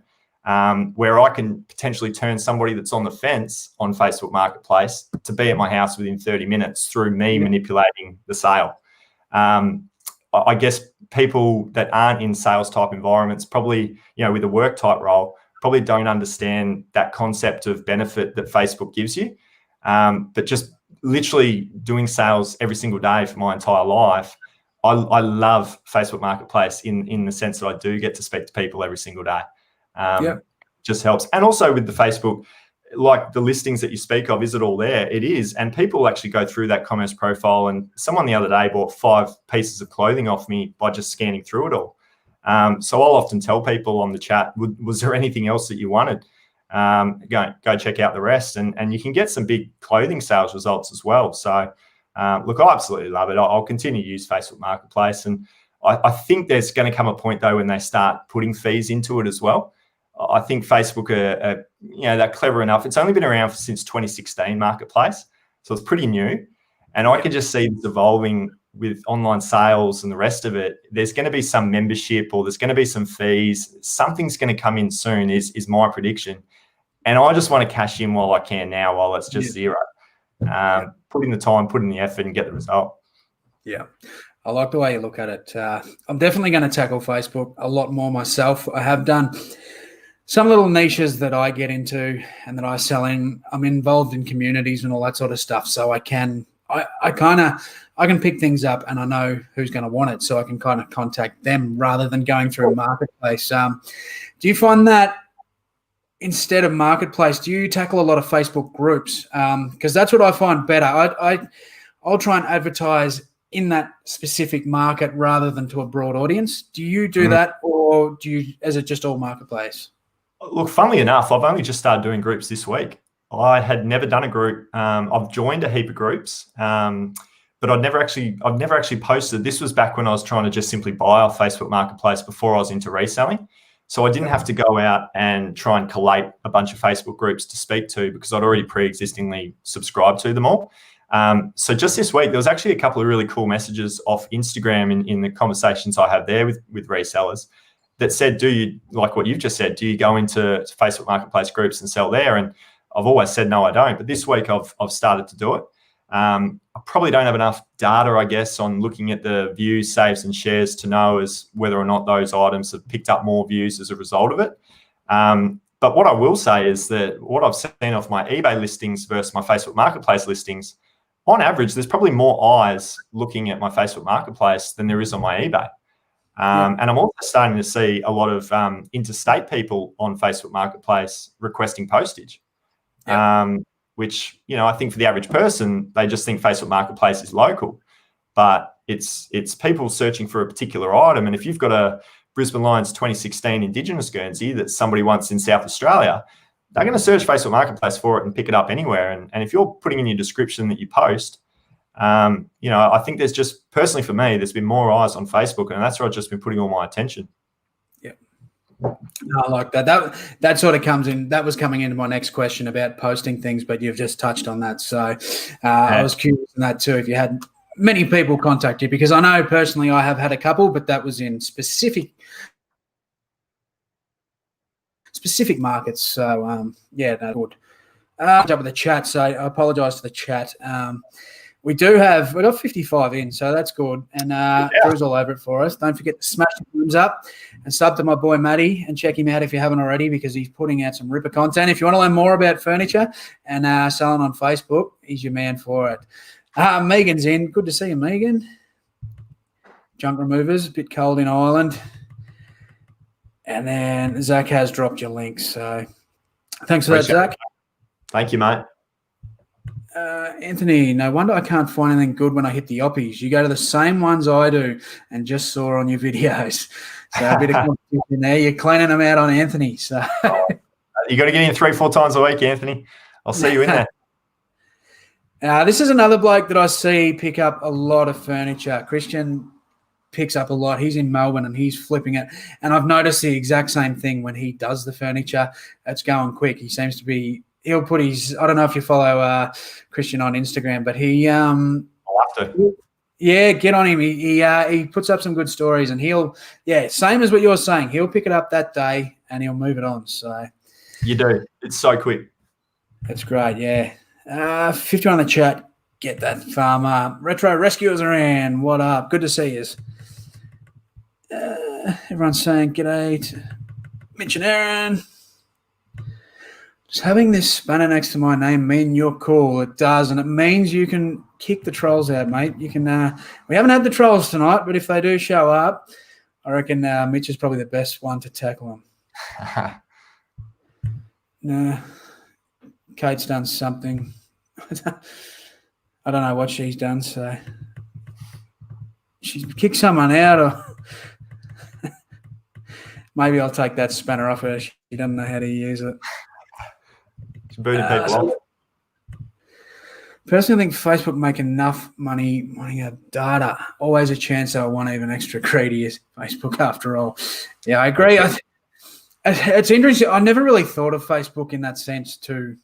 where I can potentially turn somebody that's on the fence on Facebook Marketplace to be at my house within 30 minutes through me manipulating the sale. I guess people that aren't in sales type environments, probably, you know, with a work type role, probably don't understand that concept of benefit that Facebook gives you. But just literally doing sales every single day for my entire life, I love Facebook Marketplace in the sense that I do get to speak to people every single day. Just helps. And also with the Facebook, like the listings that you speak of, is it all there? It is. And people actually go through that commerce profile. And someone the other day bought 5 pieces of clothing off me by just scanning through it all. So I'll often tell people on the chat, was there anything else that you wanted? Go check out the rest. And you can get some big clothing sales results as well. So look, I absolutely love it. I'll continue to use Facebook Marketplace. And I think there's going to come a point, though, when they start putting fees into it as well. I think Facebook are you know, they're clever enough. It's only been around since 2016 Marketplace, so it's pretty new. And I can just see this evolving with online sales and the rest of it. There's going to be some membership, or there's going to be some fees. Something's going to come in soon is my prediction. And I just want to cash in while I can now, while it's just zero. Put in the time, put in the effort, and get the result. Yeah. I like the way you look at it. I'm definitely going to tackle Facebook a lot more myself. I have done some little niches that I get into and that I sell in. I'm involved in communities and all that sort of stuff. So I can pick things up, and I know who's going to want it. So I can kind of contact them rather than going through a marketplace. Do you find that instead of marketplace, do you tackle a lot of Facebook groups? Because that's what I find better. I'll try and advertise in that specific market rather than to a broad audience. Do you do that, or is it just all marketplace? Look, funnily enough, I've only just started doing groups this week. I had never done a group. I've joined a heap of groups, but I've never actually posted. This was back when I was trying to just simply buy off Facebook Marketplace before I was into reselling. So I didn't have to go out and try and collate a bunch of Facebook groups to speak to, because I'd already pre-existingly subscribed to them all. So just this week, there was actually a couple of really cool messages off Instagram in the conversations I had there with resellers that said, do you, like what you've just said, do you go into Facebook Marketplace groups and sell there? And I've always said, no, I don't. But this week I've started to do it. I probably don't have enough data, I guess, on looking at the views, saves and shares to know as whether or not those items have picked up more views as a result of it. But what I will say is that what I've seen off my eBay listings versus my Facebook Marketplace listings, on average, there's probably more eyes looking at my Facebook Marketplace than there is on my eBay. And I'm also starting to see a lot of interstate people on Facebook Marketplace requesting postage, which, you know, I think for the average person, they just think Facebook Marketplace is local, but it's people searching for a particular item. And if you've got a Brisbane Lions 2016 Indigenous Guernsey that somebody wants in South Australia, they're going to search Facebook Marketplace for it and pick it up anywhere. And if you're putting in your description that you post, you know, I think there's just, personally for me, there's been more eyes on Facebook, and that's where I've just been putting all my attention. Yeah. No, I like that. That sort of comes in. That was coming into my next question about posting things, but you've just touched on that. So I was curious on that too, if you had many people contact you, because I know personally I have had a couple, but that was in specific markets. So yeah, no, good. Up with the chat, so I apologise to the chat. We got 55 in, so that's good. And Drew's all over it for us. Don't forget to smash the thumbs up and sub to my boy Matty, and check him out if you haven't already, because he's putting out some ripper content. If you want to learn more about furniture and selling on Facebook, he's your man for it. Megan's in. Good to see you, Megan. Junk removers, a bit cold in Ireland. And then Zach has dropped your link. So thanks for that, Zach. Thank you, mate. Anthony, no wonder I can't find anything good when I hit the oppies. You go to the same ones I do and just saw on your videos. So a bit of competition there. You're cleaning them out on Anthony. So you got to get in 3-4 times a week, Anthony. I'll see you in there. This is another bloke that I see pick up a lot of furniture. Christian picks up a lot. He's in Melbourne and he's flipping it. And I've noticed the exact same thing when he does the furniture. It's going quick. He seems to be – he'll put his – I don't know if you follow Christian on Instagram, but he I'll have to. Yeah, get on him. He puts up some good stories and he'll – yeah, same as what you're saying. He'll pick it up that day and he'll move it on. So you do. It's so quick. That's great, yeah. 50 on the chat. Get that farmer. Retro Rescuers around. What up? Good to see you. Everyone's saying g'day. Mention Aaron. Does having this spanner next to my name mean you're cool? It does, and it means you can kick the trolls out, mate. You can. We haven't had the trolls tonight, but if they do show up, I reckon Mitch is probably the best one to tackle them. No, Kate's done something. I don't know what she's done, so she's kicked someone out, or maybe I'll take that spanner off her. She doesn't know how to use it. She's booting people off. Personally, I think Facebook make enough money running out data. Always a chance I want even extra greedy is Facebook after all. Yeah, I agree. It's interesting. I never really thought of Facebook in that sense to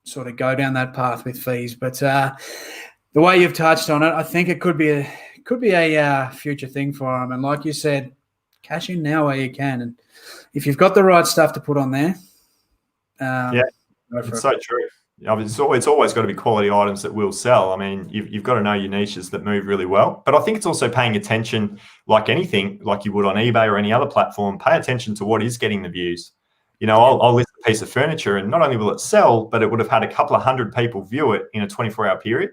sort of go down that path with fees, but the way you've touched on it, I think it could be a future thing for them. And like you said, cash in now where you can, and if you've got the right stuff to put on there, it's so true. I mean, it's always got to be quality items that will sell. I mean, you've got to know your niches that move really well. But I think it's also paying attention, like anything, like you would on eBay or any other platform. Pay attention to what is getting the views. You know, I'll list a piece of furniture, and not only will it sell, but it would have had a couple of hundred people view it in a 24-hour period.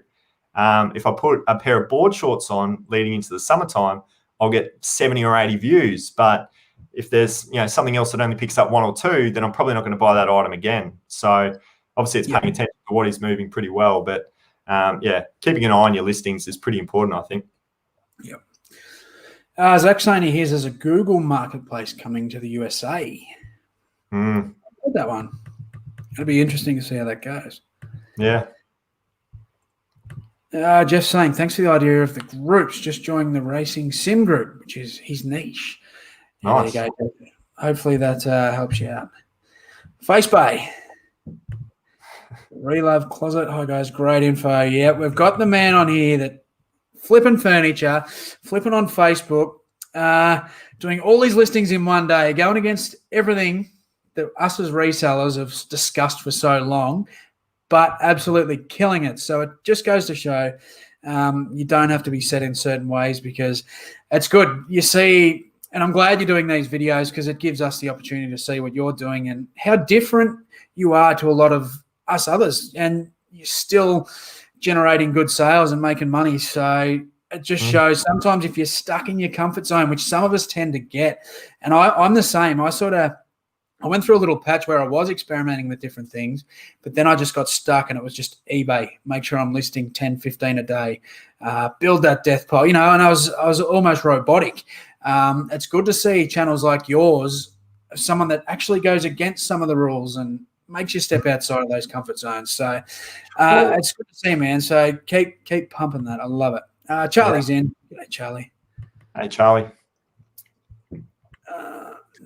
If I put a pair of board shorts on leading into the summertime, I'll get 70 or 80 views. But if there's something else that only picks up 1 or 2, then I'm probably not going to buy that item again. So obviously it's paying attention to what is moving pretty well. But keeping an eye on your listings is pretty important, I think. Yep. Zach saying here's there's a Google marketplace coming to the USA. I heard that one. It'll be interesting to see how that goes. Yeah. Jeff saying, thanks for the idea of the groups. Just joining the racing sim group, which is his niche. Nice. There you go. Hopefully that helps you out. FaceBay. Relove Closet. Hi, guys. Great info. Yeah, we've got the man on here that flipping furniture, flipping on Facebook, doing all these listings in one day, going against everything that us as resellers have discussed for so long, but absolutely killing it. So it just goes to show you don't have to be set in certain ways, because it's good. You see, and I'm glad you're doing these videos because it gives us the opportunity to see what you're doing and how different you are to a lot of us others, and you're still generating good sales and making money. So it just shows sometimes if you're stuck in your comfort zone, which some of us tend to get, and I'm the same. I went through a little patch where I was experimenting with different things, but then I just got stuck, and it was just eBay. Make sure I'm listing 10, 15 a day, build that death pile, and I was almost robotic. It's good to see channels like yours, someone that actually goes against some of the rules and makes you step outside of those comfort zones. So it's good to see, man. So keep pumping that. I love it. Charlie's in. G'day, Charlie. Hey, Charlie.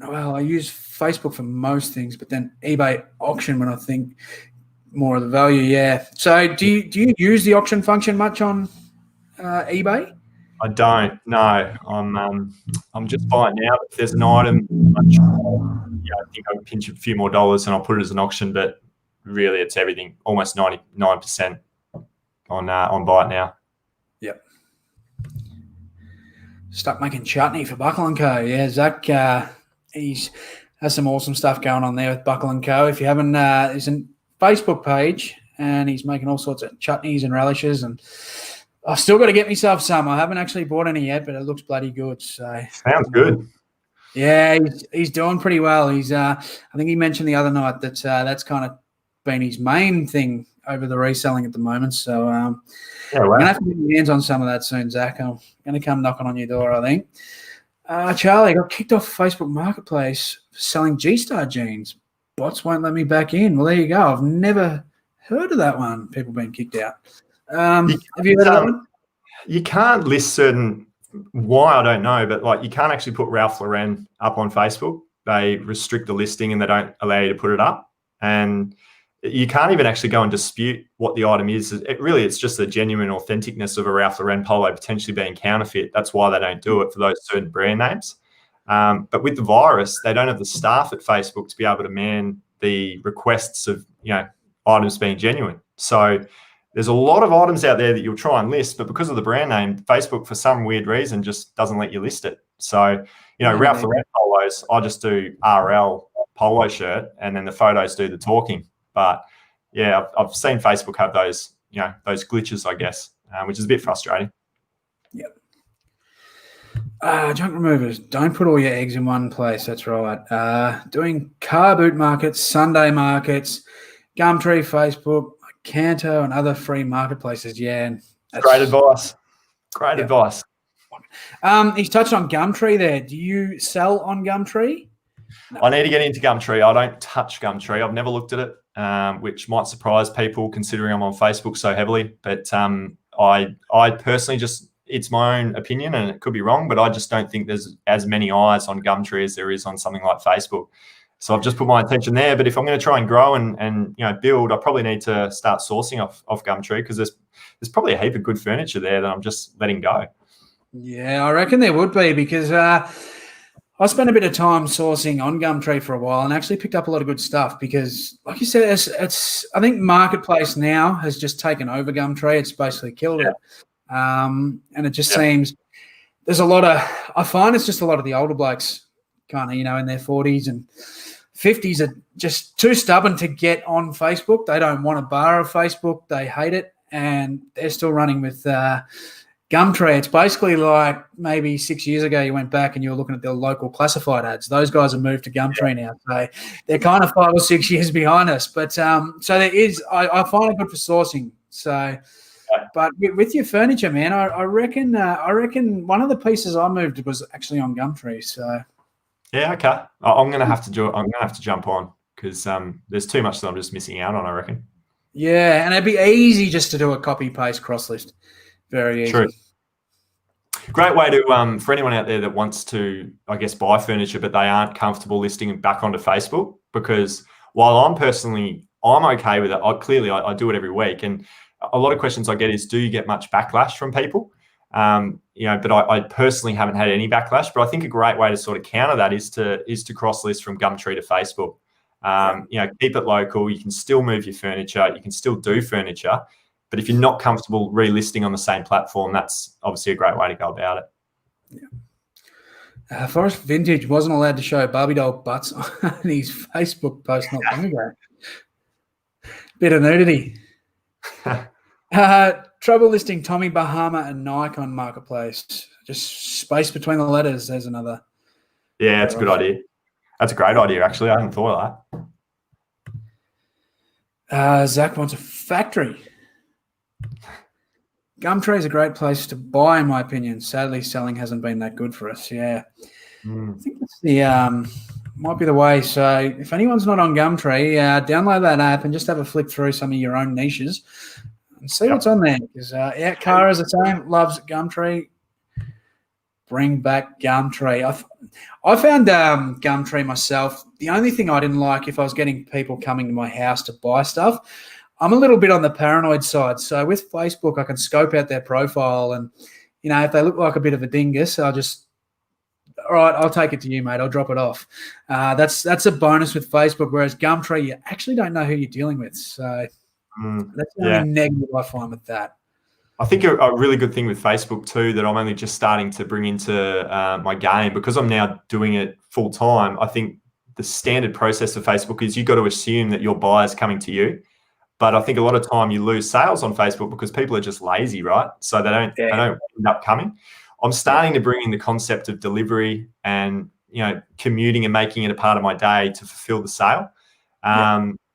Well, I use Facebook for most things, but then eBay auction when I think more of the value. Yeah. So do you use the auction function much on eBay? I don't. No. I'm just buying now. If there's an item, I think I'll pinch a few more dollars and I'll put it as an auction. But really, it's everything. Almost 99% on buy it now. Yep. Stuck making chutney for Buckle & Co. Yeah, Zach. He's has some awesome stuff going on there with Buckle & Co. If you haven't, there's a Facebook page, and he's making all sorts of chutneys and relishes, and I've still got to get myself some. I haven't actually bought any yet, but it looks bloody good. So sounds good. Yeah, he's doing pretty well. He's I think he mentioned the other night that that's kind of been his main thing over the reselling at the moment. So I'm going to have to get my hands on some of that soon, Zach. I'm going to come knocking on your door, I think. Charlie, I got kicked off Facebook Marketplace for selling G-Star jeans. Bots won't let me back in. Well, there you go. I've never heard of that one. People being kicked out. Have you heard of that one? You can't list certain, why I don't know, but like you can't actually put Ralph Lauren up on Facebook. They restrict the listing and they don't allow you to put it up. And you can't even actually go and dispute what the item is. It's just the genuine authenticness of a Ralph Lauren polo potentially being counterfeit. That's why they don't do it for those certain brand names. But with the virus, they don't have the staff at Facebook to be able to man the requests of, items being genuine. So there's a lot of items out there that you'll try and list, but because of the brand name, Facebook, for some weird reason, just doesn't let you list it. So, Ralph Lauren polos, I just do RL polo shirt, and then the photos do the talking. But yeah, I've seen Facebook have those, those glitches, I guess, which is a bit frustrating. Yep. Junk removers. Don't put all your eggs in one place. That's right. Doing car boot markets, Sunday markets, Gumtree, Facebook, Canto, and other free marketplaces. Yeah, great advice. Great advice. He's touched on Gumtree there. Do you sell on Gumtree? No. I need to get into Gumtree. I don't touch Gumtree. I've never looked at it, which might surprise people considering I'm on Facebook so heavily. But I personally just, it's my own opinion and it could be wrong, but I just don't think there's as many eyes on Gumtree as there is on something like Facebook. So I've just put my attention there. But if I'm going to try and grow and build, I probably need to start sourcing off Gumtree, because there's probably a heap of good furniture there that I'm just letting go. Yeah, I reckon there would be, because I spent a bit of time sourcing on Gumtree for a while and actually picked up a lot of good stuff, because, like you said, it's I think Marketplace now has just taken over Gumtree. It's basically killed it. And it just seems there's a lot of, I find it's just a lot of the older blokes kind of, in their 40s and 50s are just too stubborn to get on Facebook. They don't want to borrow Facebook. They hate it. And they're still running with Gumtree. It's basically like maybe 6 years ago you went back and you were looking at the local classified ads. Those guys have moved to Gumtree now. So they're kind of 5 or 6 years behind us. But so there is, I find it good for sourcing. So, but with your furniture, man, I reckon one of the pieces I moved was actually on Gumtree. So yeah, okay. I'm gonna have to do it. I'm gonna have to jump on, because there's too much that I'm just missing out on, I reckon. Yeah, and it'd be easy just to do a copy paste cross list. Very easy. True. Great way to for anyone out there that wants to, I guess, buy furniture but they aren't comfortable listing it back onto Facebook, because while I'm okay with it, I do it every week, and a lot of questions I get is, do you get much backlash from people? But I personally haven't had any backlash. But I think a great way to sort of counter that is to cross list from Gumtree to Facebook. Keep it local. You can still move your furniture. You can still do furniture. But if you're not comfortable relisting on the same platform, that's obviously a great way to go about it. Yeah. Forest Vintage wasn't allowed to show Barbie doll butts on his Facebook post not long ago. Bit of nudity. Trouble listing Tommy Bahama and Nike on Marketplace. Just space between the letters. There's another. Yeah, that's a good idea. That's a great idea, actually. I hadn't thought of that. Zach wants a factory. Gumtree is a great place to buy, in my opinion. Sadly, selling hasn't been that good for us. Yeah. I think that's the might be the way. So if anyone's not on Gumtree, download that app and just have a flick through some of your own niches and see what's on there. Because Cara is the same, loves Gumtree. Bring back Gumtree. I found Gumtree myself. The only thing I didn't like, if I was getting people coming to my house to buy stuff, I'm a little bit on the paranoid side. So with Facebook, I can scope out their profile, and if they look like a bit of a dingus, all right, I'll take it to you, mate. I'll drop it off. That's a bonus with Facebook, whereas Gumtree, you actually don't know who you're dealing with. So that's the only negative I find with that. I think a really good thing with Facebook too, that I'm only just starting to bring into my game, because I'm now doing it full time. I think the standard process of Facebook is you've got to assume that your buyer's coming to you. But I think a lot of time you lose sales on Facebook because people are just lazy, right? So they don't end up coming. I'm starting to bring in the concept of delivery and commuting and making it a part of my day to fulfill the sale.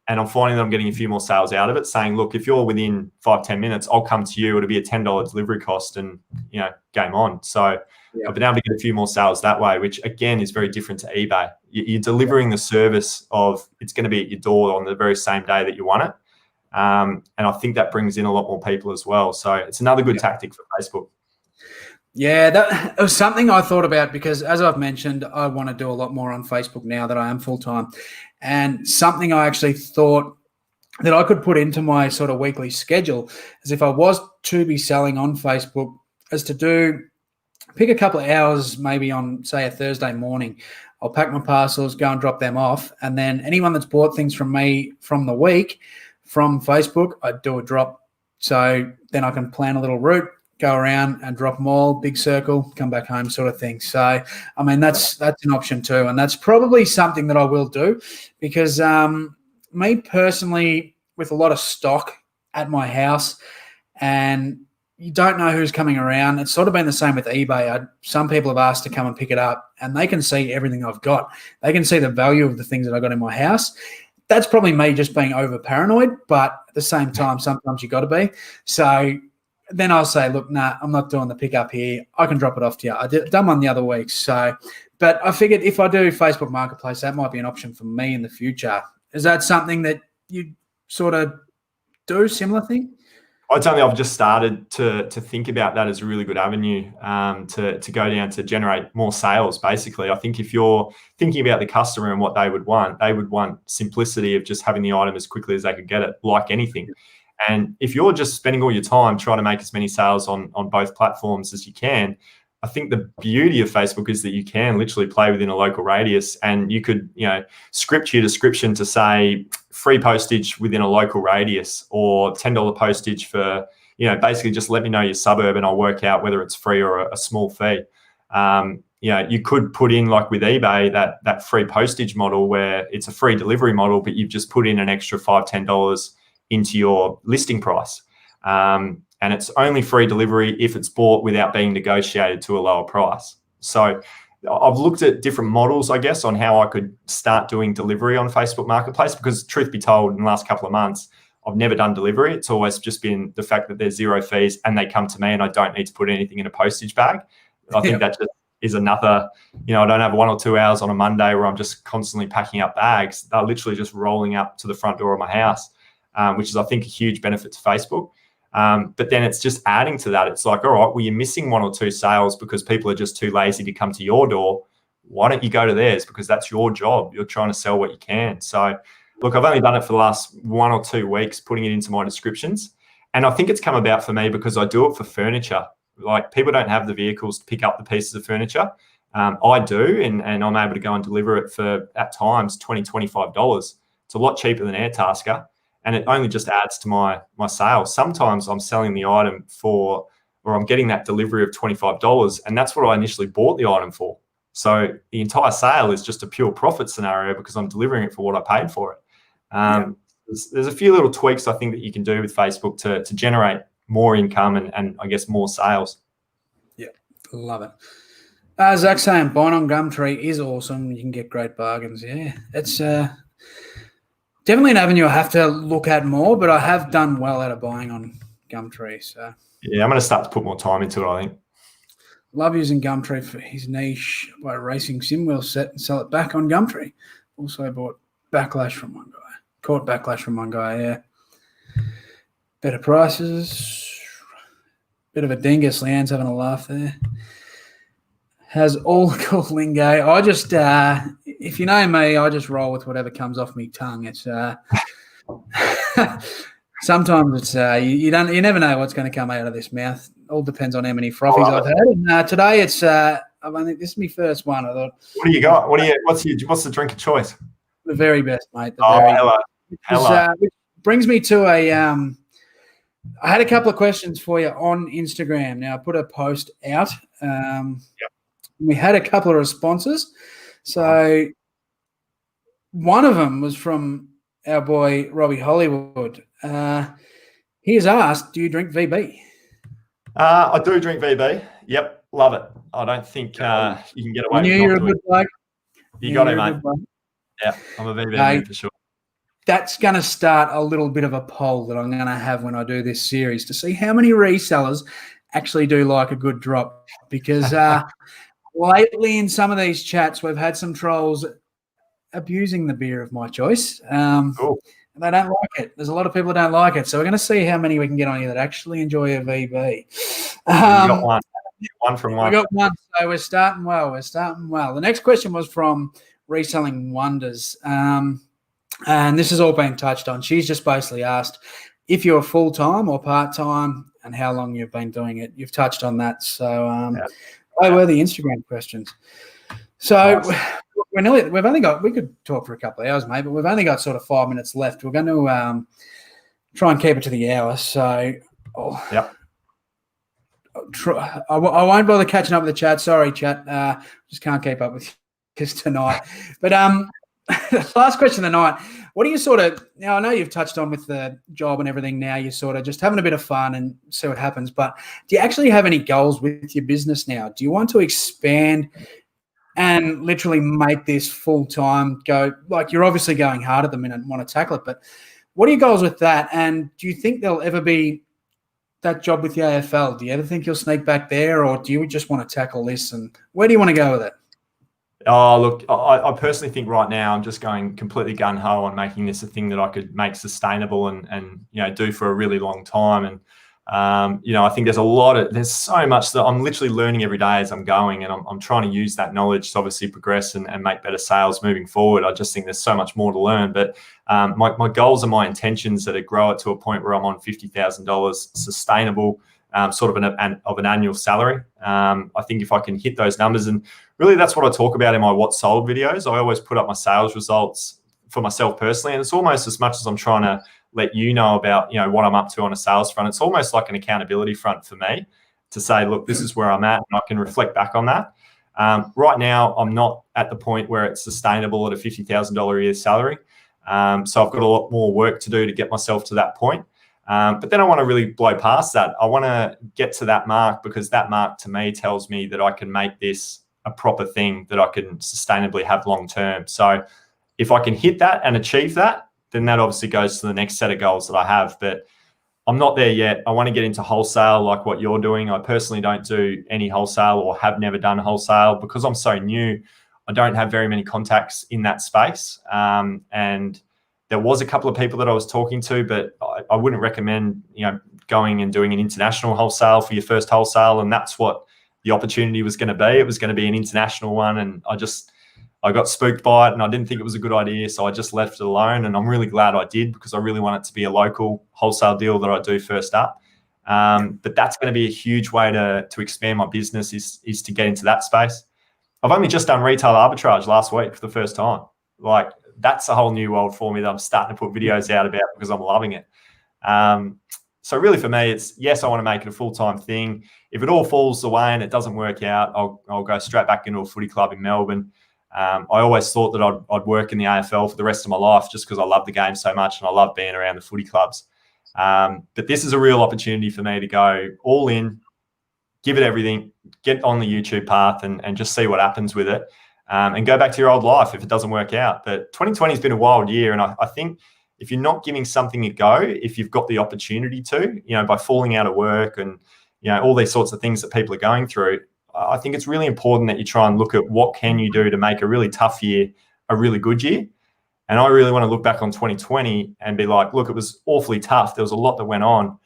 And I'm finding that I'm getting a few more sales out of it, saying, look, if you're within 5-10 minutes, I'll come to you. It'll be a $10 delivery cost and, game on. So I've been able to get a few more sales that way, which again is very different to eBay. You're delivering the service of it's going to be at your door on the very same day that you want it. And I think that brings in a lot more people as well. So it's another good tactic for Facebook. Yeah, that was something I thought about because, as I've mentioned, I want to do a lot more on Facebook now that I am full-time. And something I actually thought that I could put into my sort of weekly schedule is if I was to be selling on Facebook is to pick a couple of hours maybe on, say, a Thursday morning. I'll pack my parcels, go and drop them off. And then anyone that's bought things from me from the week from Facebook, I do a drop. So then I can plan a little route, go around and drop them all, big circle, come back home sort of thing. So, I mean, that's an option too. And that's probably something that I will do because me personally, with a lot of stock at my house and you don't know who's coming around, it's sort of been the same with eBay. Some people have asked to come and pick it up and they can see everything I've got. They can see the value of the things that I got in my house. That's probably me just being over paranoid, but at the same time, sometimes you got to be. So then I'll say, look, nah, I'm not doing the pickup here. I can drop it off to you. I done one the other week. So, but I figured if I do Facebook Marketplace, that might be an option for me in the future. Is that something that you sort of do, similar thing? I'd tell you I've just started to think about that as a really good avenue to go down to generate more sales, basically. I think if you're thinking about the customer and what they would want simplicity of just having the item as quickly as they could get it, like anything. And if you're just spending all your time trying to make as many sales on both platforms as you can, I think the beauty of Facebook is that you can literally play within a local radius and you could, script your description to say free postage within a local radius or $10 postage for, basically just let me know your suburb and I'll work out whether it's free or a small fee. You could put in, like with eBay, that free postage model where it's a free delivery model, but you've just put in an extra $5, $10 into your listing price. And it's only free delivery if it's bought without being negotiated to a lower price. So I've looked at different models, I guess, on how I could start doing delivery on Facebook Marketplace because truth be told, in the last couple of months, I've never done delivery. It's always just been the fact that there's zero fees and they come to me and I don't need to put anything in a postage bag. I think that just is another, I don't have 1 or 2 hours on a Monday where I'm just constantly packing up bags. They're literally just rolling up to the front door of my house, which is, I think, a huge benefit to Facebook. But then it's just adding to that. It's like, all right, well, you're missing 1 or 2 sales because people are just too lazy to come to your door. Why don't you go to theirs? Because that's your job. You're trying to sell what you can. So, look, I've only done it for the last 1 or 2 weeks, putting it into my descriptions. And I think it's come about for me because I do it for furniture. Like, people don't have the vehicles to pick up the pieces of furniture. I do, and I'm able to go and deliver it for, at times, $20, $25. It's a lot cheaper than Airtasker. And it only just adds to my sales. Sometimes I'm selling the item or I'm getting that delivery of $25, and that's what I initially bought the item for. So the entire sale is just a pure profit scenario because I'm delivering it for what I paid for it. There's a few little tweaks I think that you can do with Facebook to generate more income and I guess more sales. Yeah, love it. Zach's saying buying on Gumtree is awesome. You can get great bargains. Yeah, it's definitely an avenue I have to look at more, but I have done well out of buying on Gumtree. So yeah, I'm going to start to put more time into it, I think. Love using Gumtree for his niche by racing sim wheel set and sell it back on Gumtree. Also caught backlash from one guy, yeah. Better prices. Bit of a dingus. Leanne's having a laugh there. Has all the cool lingo. I just, if you know me, I just roll with whatever comes off my tongue. It's sometimes it's you never know what's going to come out of this mouth. All depends on how many frothies I've had. And today it's this is my first one. I thought. What do you got? What's the drink of choice? The very best, mate. Hello. Which brings me to I had a couple of questions for you on Instagram. Now I put a post out. We had a couple of responses. So one of them was from our boy, Robbie Hollywood. He has asked, do you drink VB? I do drink VB. Yep, love it. I don't think you can get away with you're a good bloke. You got it, mate. Yeah, I'm a VB man for sure. that's going to start a little bit of a poll that I'm going to have when I do this series to see how many resellers actually do like a good drop, because lately in some of these chats we've had some trolls abusing the beer of my choice. Cool. They don't like it. There's a lot of people that don't like it. So we're going to see how many we can get on here that actually enjoy a VB. You got one. One from one. We got one. So we're starting well. The next question was from Reselling Wonders. And this has all been touched on. She's just basically asked if you're full-time or part-time and how long you've been doing it. You've touched on that. So they were the Instagram questions. So nice. We could talk for a couple of hours, mate, but we've only got sort of 5 minutes left. We're going to try and keep it to the hour. So I won't bother catching up with the chat. Sorry, chat. Just can't keep up with you tonight. But the last question of the night, what do you sort of, now I know you've touched on with the job and everything now, you're sort of just having a bit of fun and see what happens, but do you actually have any goals with your business now? Do you want to expand and literally make this full-time go? Like, you're obviously going hard at the minute and want to tackle it, but what are your goals with that? And do you think there'll ever be that job with the AFL? Do you ever think you'll sneak back there, or do you just want to tackle this, and where do you want to go with it? Oh, look, I personally think right now I'm just going completely gung-ho on making this a thing that I could make sustainable and do for a really long time. And, I think there's so much that I'm literally learning every day as I'm going, and I'm trying to use that knowledge to obviously progress and make better sales moving forward. I just think there's so much more to learn. But my goals and my intentions are to grow it to a point where I'm on $50,000 sustainable, sort of an annual salary. I think if I can hit those numbers, and really that's what I talk about in my What Sold videos. I always put up my sales results for myself personally, and it's almost as much as I'm trying to let you know about what I'm up to on a sales front. It's almost like an accountability front for me to say, look, this is where I'm at, and I can reflect back on that. Right now, I'm not at the point where it's sustainable at a $50,000 a year salary. So I've got a lot more work to do to get myself to that point. But then I want to really blow past that. I want to get to that mark, because that mark to me tells me that I can make this a proper thing that I can sustainably have long term. So if I can hit that and achieve that, then that obviously goes to the next set of goals that I have. But I'm not there yet. I want to get into wholesale like what you're doing. I personally don't do any wholesale, or have never done wholesale, because I'm so new. I don't have very many contacts in that space. And there was a couple of people that I was talking to, but I wouldn't recommend, going and doing an international wholesale for your first wholesale. And that's what the opportunity was going to be. It was going to be an international one. And I got spooked by it, and I didn't think it was a good idea. So I just left it alone. And I'm really glad I did, because I really want it to be a local wholesale deal that I do first up. But that's going to be a huge way to expand my business is to get into that space. I've only just done retail arbitrage last week for the first time. Like, that's a whole new world for me that I'm starting to put videos out about, because I'm loving it. So really for me, it's, yes, I want to make it a full-time thing. If it all falls away and it doesn't work out, I'll go straight back into a footy club in Melbourne. I always thought that I'd work in the AFL for the rest of my life, just because I love the game so much and I love being around the footy clubs. But this is a real opportunity for me to go all in, give it everything, get on the YouTube path and just see what happens with it, and go back to your old life if it doesn't work out. But 2020 has been a wild year, and I think if you're not giving something a go, if you've got the opportunity to, by falling out of work and, all these sorts of things that people are going through, I think it's really important that you try and look at what can you do to make a really tough year a really good year. And I really want to look back on 2020 and be like, look, it was awfully tough. There was a lot that went on,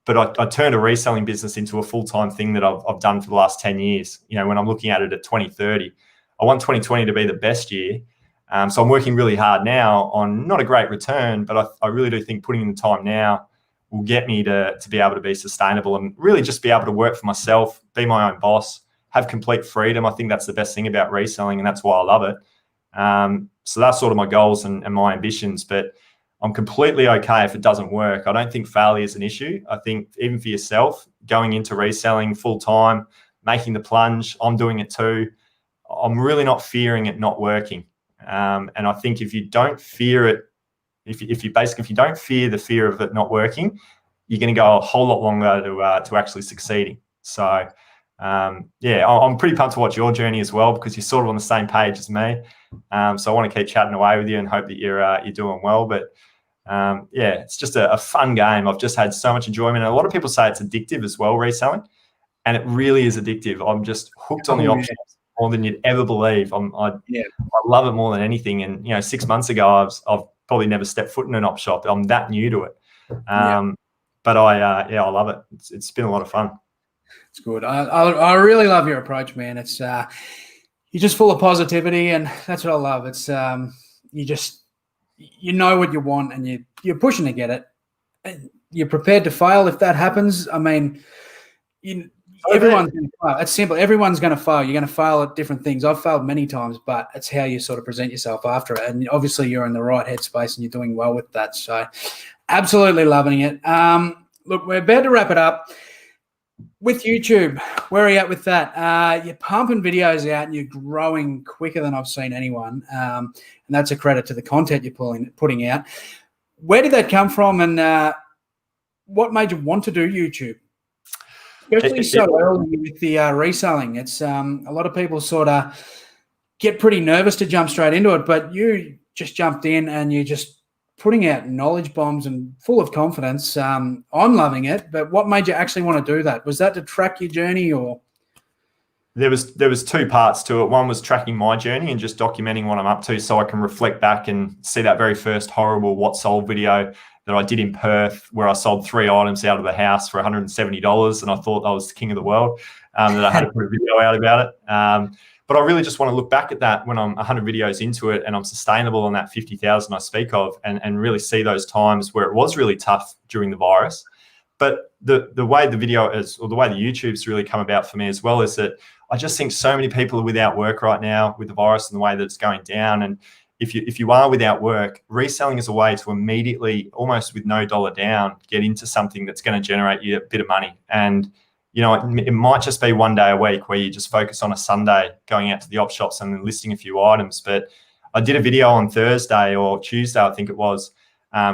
but I turned a reselling business into a full-time thing that I've done for the last 10 years. When I'm looking at it at 2030, I want 2020 to be the best year. So I'm working really hard now on not a great return, but I really do think putting in the time now will get me to be able to be sustainable and really just be able to work for myself, be my own boss, have complete freedom. I think that's the best thing about reselling, and that's why I love it. So that's sort of my goals and my ambitions, but I'm completely okay if it doesn't work. I don't think failure is an issue. I think even for yourself, going into reselling full time, making the plunge, I'm doing it too. I'm really not fearing it not working. And I think if you don't fear it, if you don't fear the fear of it not working, you're going to go a whole lot longer to actually succeeding. So yeah, I'm pretty pumped to watch your journey as well, because you're sort of on the same page as me. So I want to keep chatting away with you and hope that you're doing well. But yeah, it's just a fun game. I've just had so much enjoyment. And a lot of people say it's addictive as well, reselling, and it really is addictive. I'm just hooked on the options more than you'd ever believe. I love it more than anything. And 6 months ago, I've probably never stepped foot in an op shop. I'm that new to it. But I love it. It's been a lot of fun. It's good. I really love your approach, man. It's you're just full of positivity, and that's what I love. It's you know what you want, and you're pushing to get it. And you're prepared to fail if that happens. I mean, everyone's going to fail. It's simple. Everyone's going to fail. You're going to fail at different things. I've failed many times, but it's how you sort of present yourself after it. And obviously, you're in the right headspace, and you're doing well with that. So, absolutely loving it. Look, we're about to wrap it up. With YouTube, where are you at with that? You're pumping videos out and you're growing quicker than I've seen anyone. And that's a credit to the content you're putting out. Where did that come from, and what made you want to do YouTube? Especially so early with the reselling. It's a lot of people sort of get pretty nervous to jump straight into it, but you just jumped in and you just putting out knowledge bombs and full of confidence. I'm loving it. But what made you actually want to do that? Was that to track your journey, or? There was two parts to it. One was tracking my journey and just documenting what I'm up to, so I can reflect back and see that very first horrible what sold video that I did in Perth, where I sold 3 items out of the house for $170, and I thought I was the king of the world. That I had to put a video out about it. But I really just want to look back at that when I'm 100 videos into it and I'm sustainable on that 50,000 I speak of, and really see those times where it was really tough during the virus. But the way the video is, or the way the YouTube's really come about for me as well, is that I just think so many people are without work right now with the virus and the way that it's going down. And if you are without work, reselling is a way to immediately, almost with no dollar down, get into something that's going to generate you a bit of money. And it might just be one day a week where you just focus on a Sunday going out to the op shops and listing a few items. But I did a video on Thursday or Tuesday, I think it was,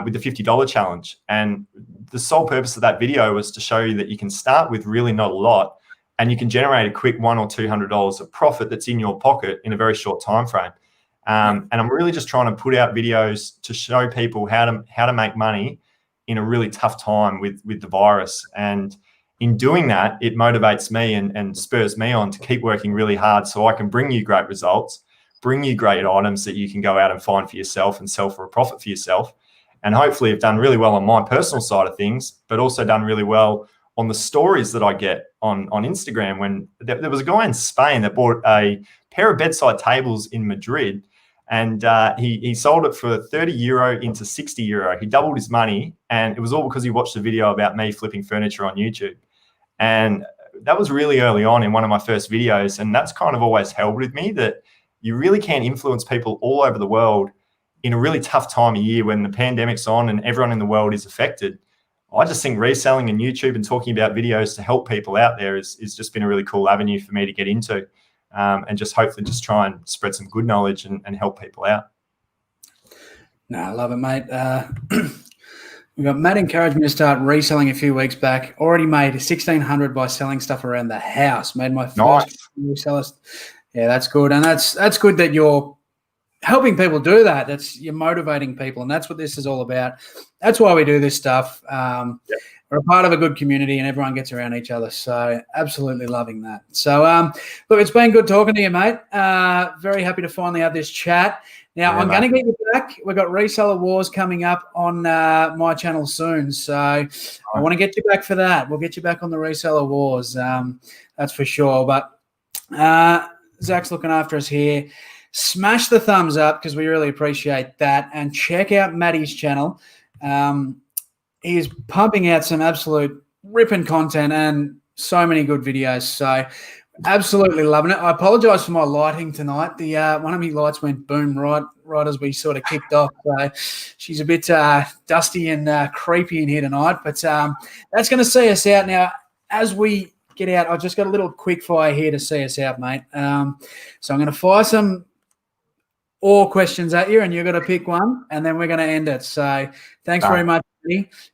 with the $50 challenge. And the sole purpose of that video was to show you that you can start with really not a lot, and you can generate a quick $100 or $200 of profit that's in your pocket in a very short time frame. And I'm really just trying to put out videos to show people how to make money in a really tough time with the virus. And in doing that, it motivates me and spurs me on to keep working really hard, so I can bring you great results, bring you great items that you can go out and find for yourself and sell for a profit for yourself. And hopefully have done really well on my personal side of things, but also done really well on the stories that I get on Instagram. When there was a guy in Spain that bought a pair of bedside tables in Madrid, and he sold it for €30 into €60. He doubled his money, and it was all because he watched a video about me flipping furniture on YouTube. And that was really early on in one of my first videos. And that's kind of always held with me, that you really can influence people all over the world in a really tough time of year when the pandemic's on and everyone in the world is affected. I just think reselling and YouTube and talking about videos to help people out there is just been a really cool avenue for me to get into, and just hopefully just try and spread some good knowledge and help people out. No, I love it, mate. We've got Matt encouraged me to start reselling a few weeks back. Already made $1,600 by selling stuff around the house. Made my first reseller. Yeah, that's good. And that's good that you're helping people do that. You're motivating people, and that's what this is all about. That's why we do this stuff. We're a part of a good community, and everyone gets around each other. So absolutely loving that. So look, it's been good talking to you, mate. Very happy to finally have this chat. Now, I'm going to get you back. We've got Reseller Wars coming up on my channel soon. So I want to get you back for that. We'll get you back on the Reseller Wars. That's for sure. But Zach's looking after us here. Smash the thumbs up because we really appreciate that. And check out Matty's channel. He's pumping out some absolute ripping content and so many good videos. So absolutely loving it. I apologise for my lighting tonight. The one of my lights went boom right as we sort of kicked off. So she's a bit dusty and creepy in here tonight. But that's going to see us out now. As we get out, I've just got a little quick fire here to see us out, mate. So I'm going to fire some questions at you, and you're going to pick one, and then we're going to end it. So thanks very much,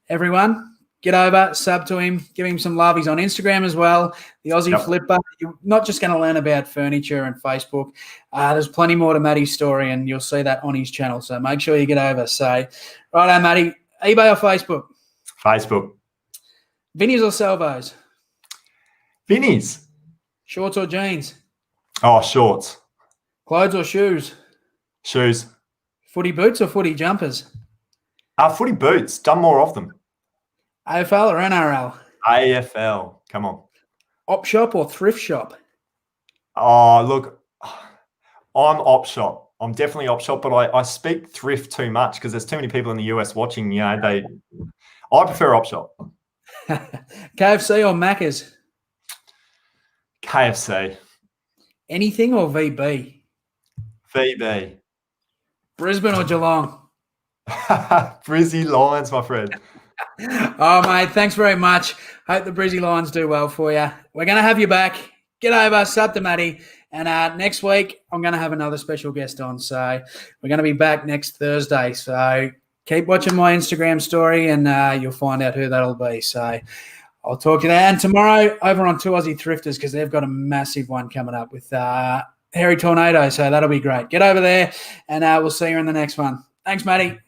everyone. get over, sub to him, give him some love. He's on Instagram as well, the Aussie Flipper. You're not just going to learn about furniture and Facebook. There's plenty more to Matty's story, and you'll see that on his channel. So make sure you get over. So, righto, Matty, eBay or Facebook? Facebook. Vinnies or Salvos? Vinnies. Shorts or jeans? Oh, shorts. Clothes or shoes? Shoes. Footy boots or footy jumpers? Footy boots. Done more of them. AFL or NRL? AFL. Come on. Op shop or thrift shop? Oh, look, I'm op shop. I'm definitely op shop, but I speak thrift too much because there's too many people in the US watching. You know, I prefer op shop. KFC or Macca's? KFC. Anything or VB? VB. Brisbane or Geelong? Brizzy Lions, my friend. Oh, mate, thanks very much. Hope the Brizzy Lions do well for you. We're going to have you back. Get over, sub to Matty. And next week, I'm going to have another special guest on. So we're going to be back next Thursday. So keep watching my Instagram story and you'll find out who that'll be. So I'll talk to you there. And tomorrow over on Two Aussie Thrifters, because they've got a massive one coming up with Hairy Tornado. So that'll be great. Get over there and we'll see you in the next one. Thanks, Matty.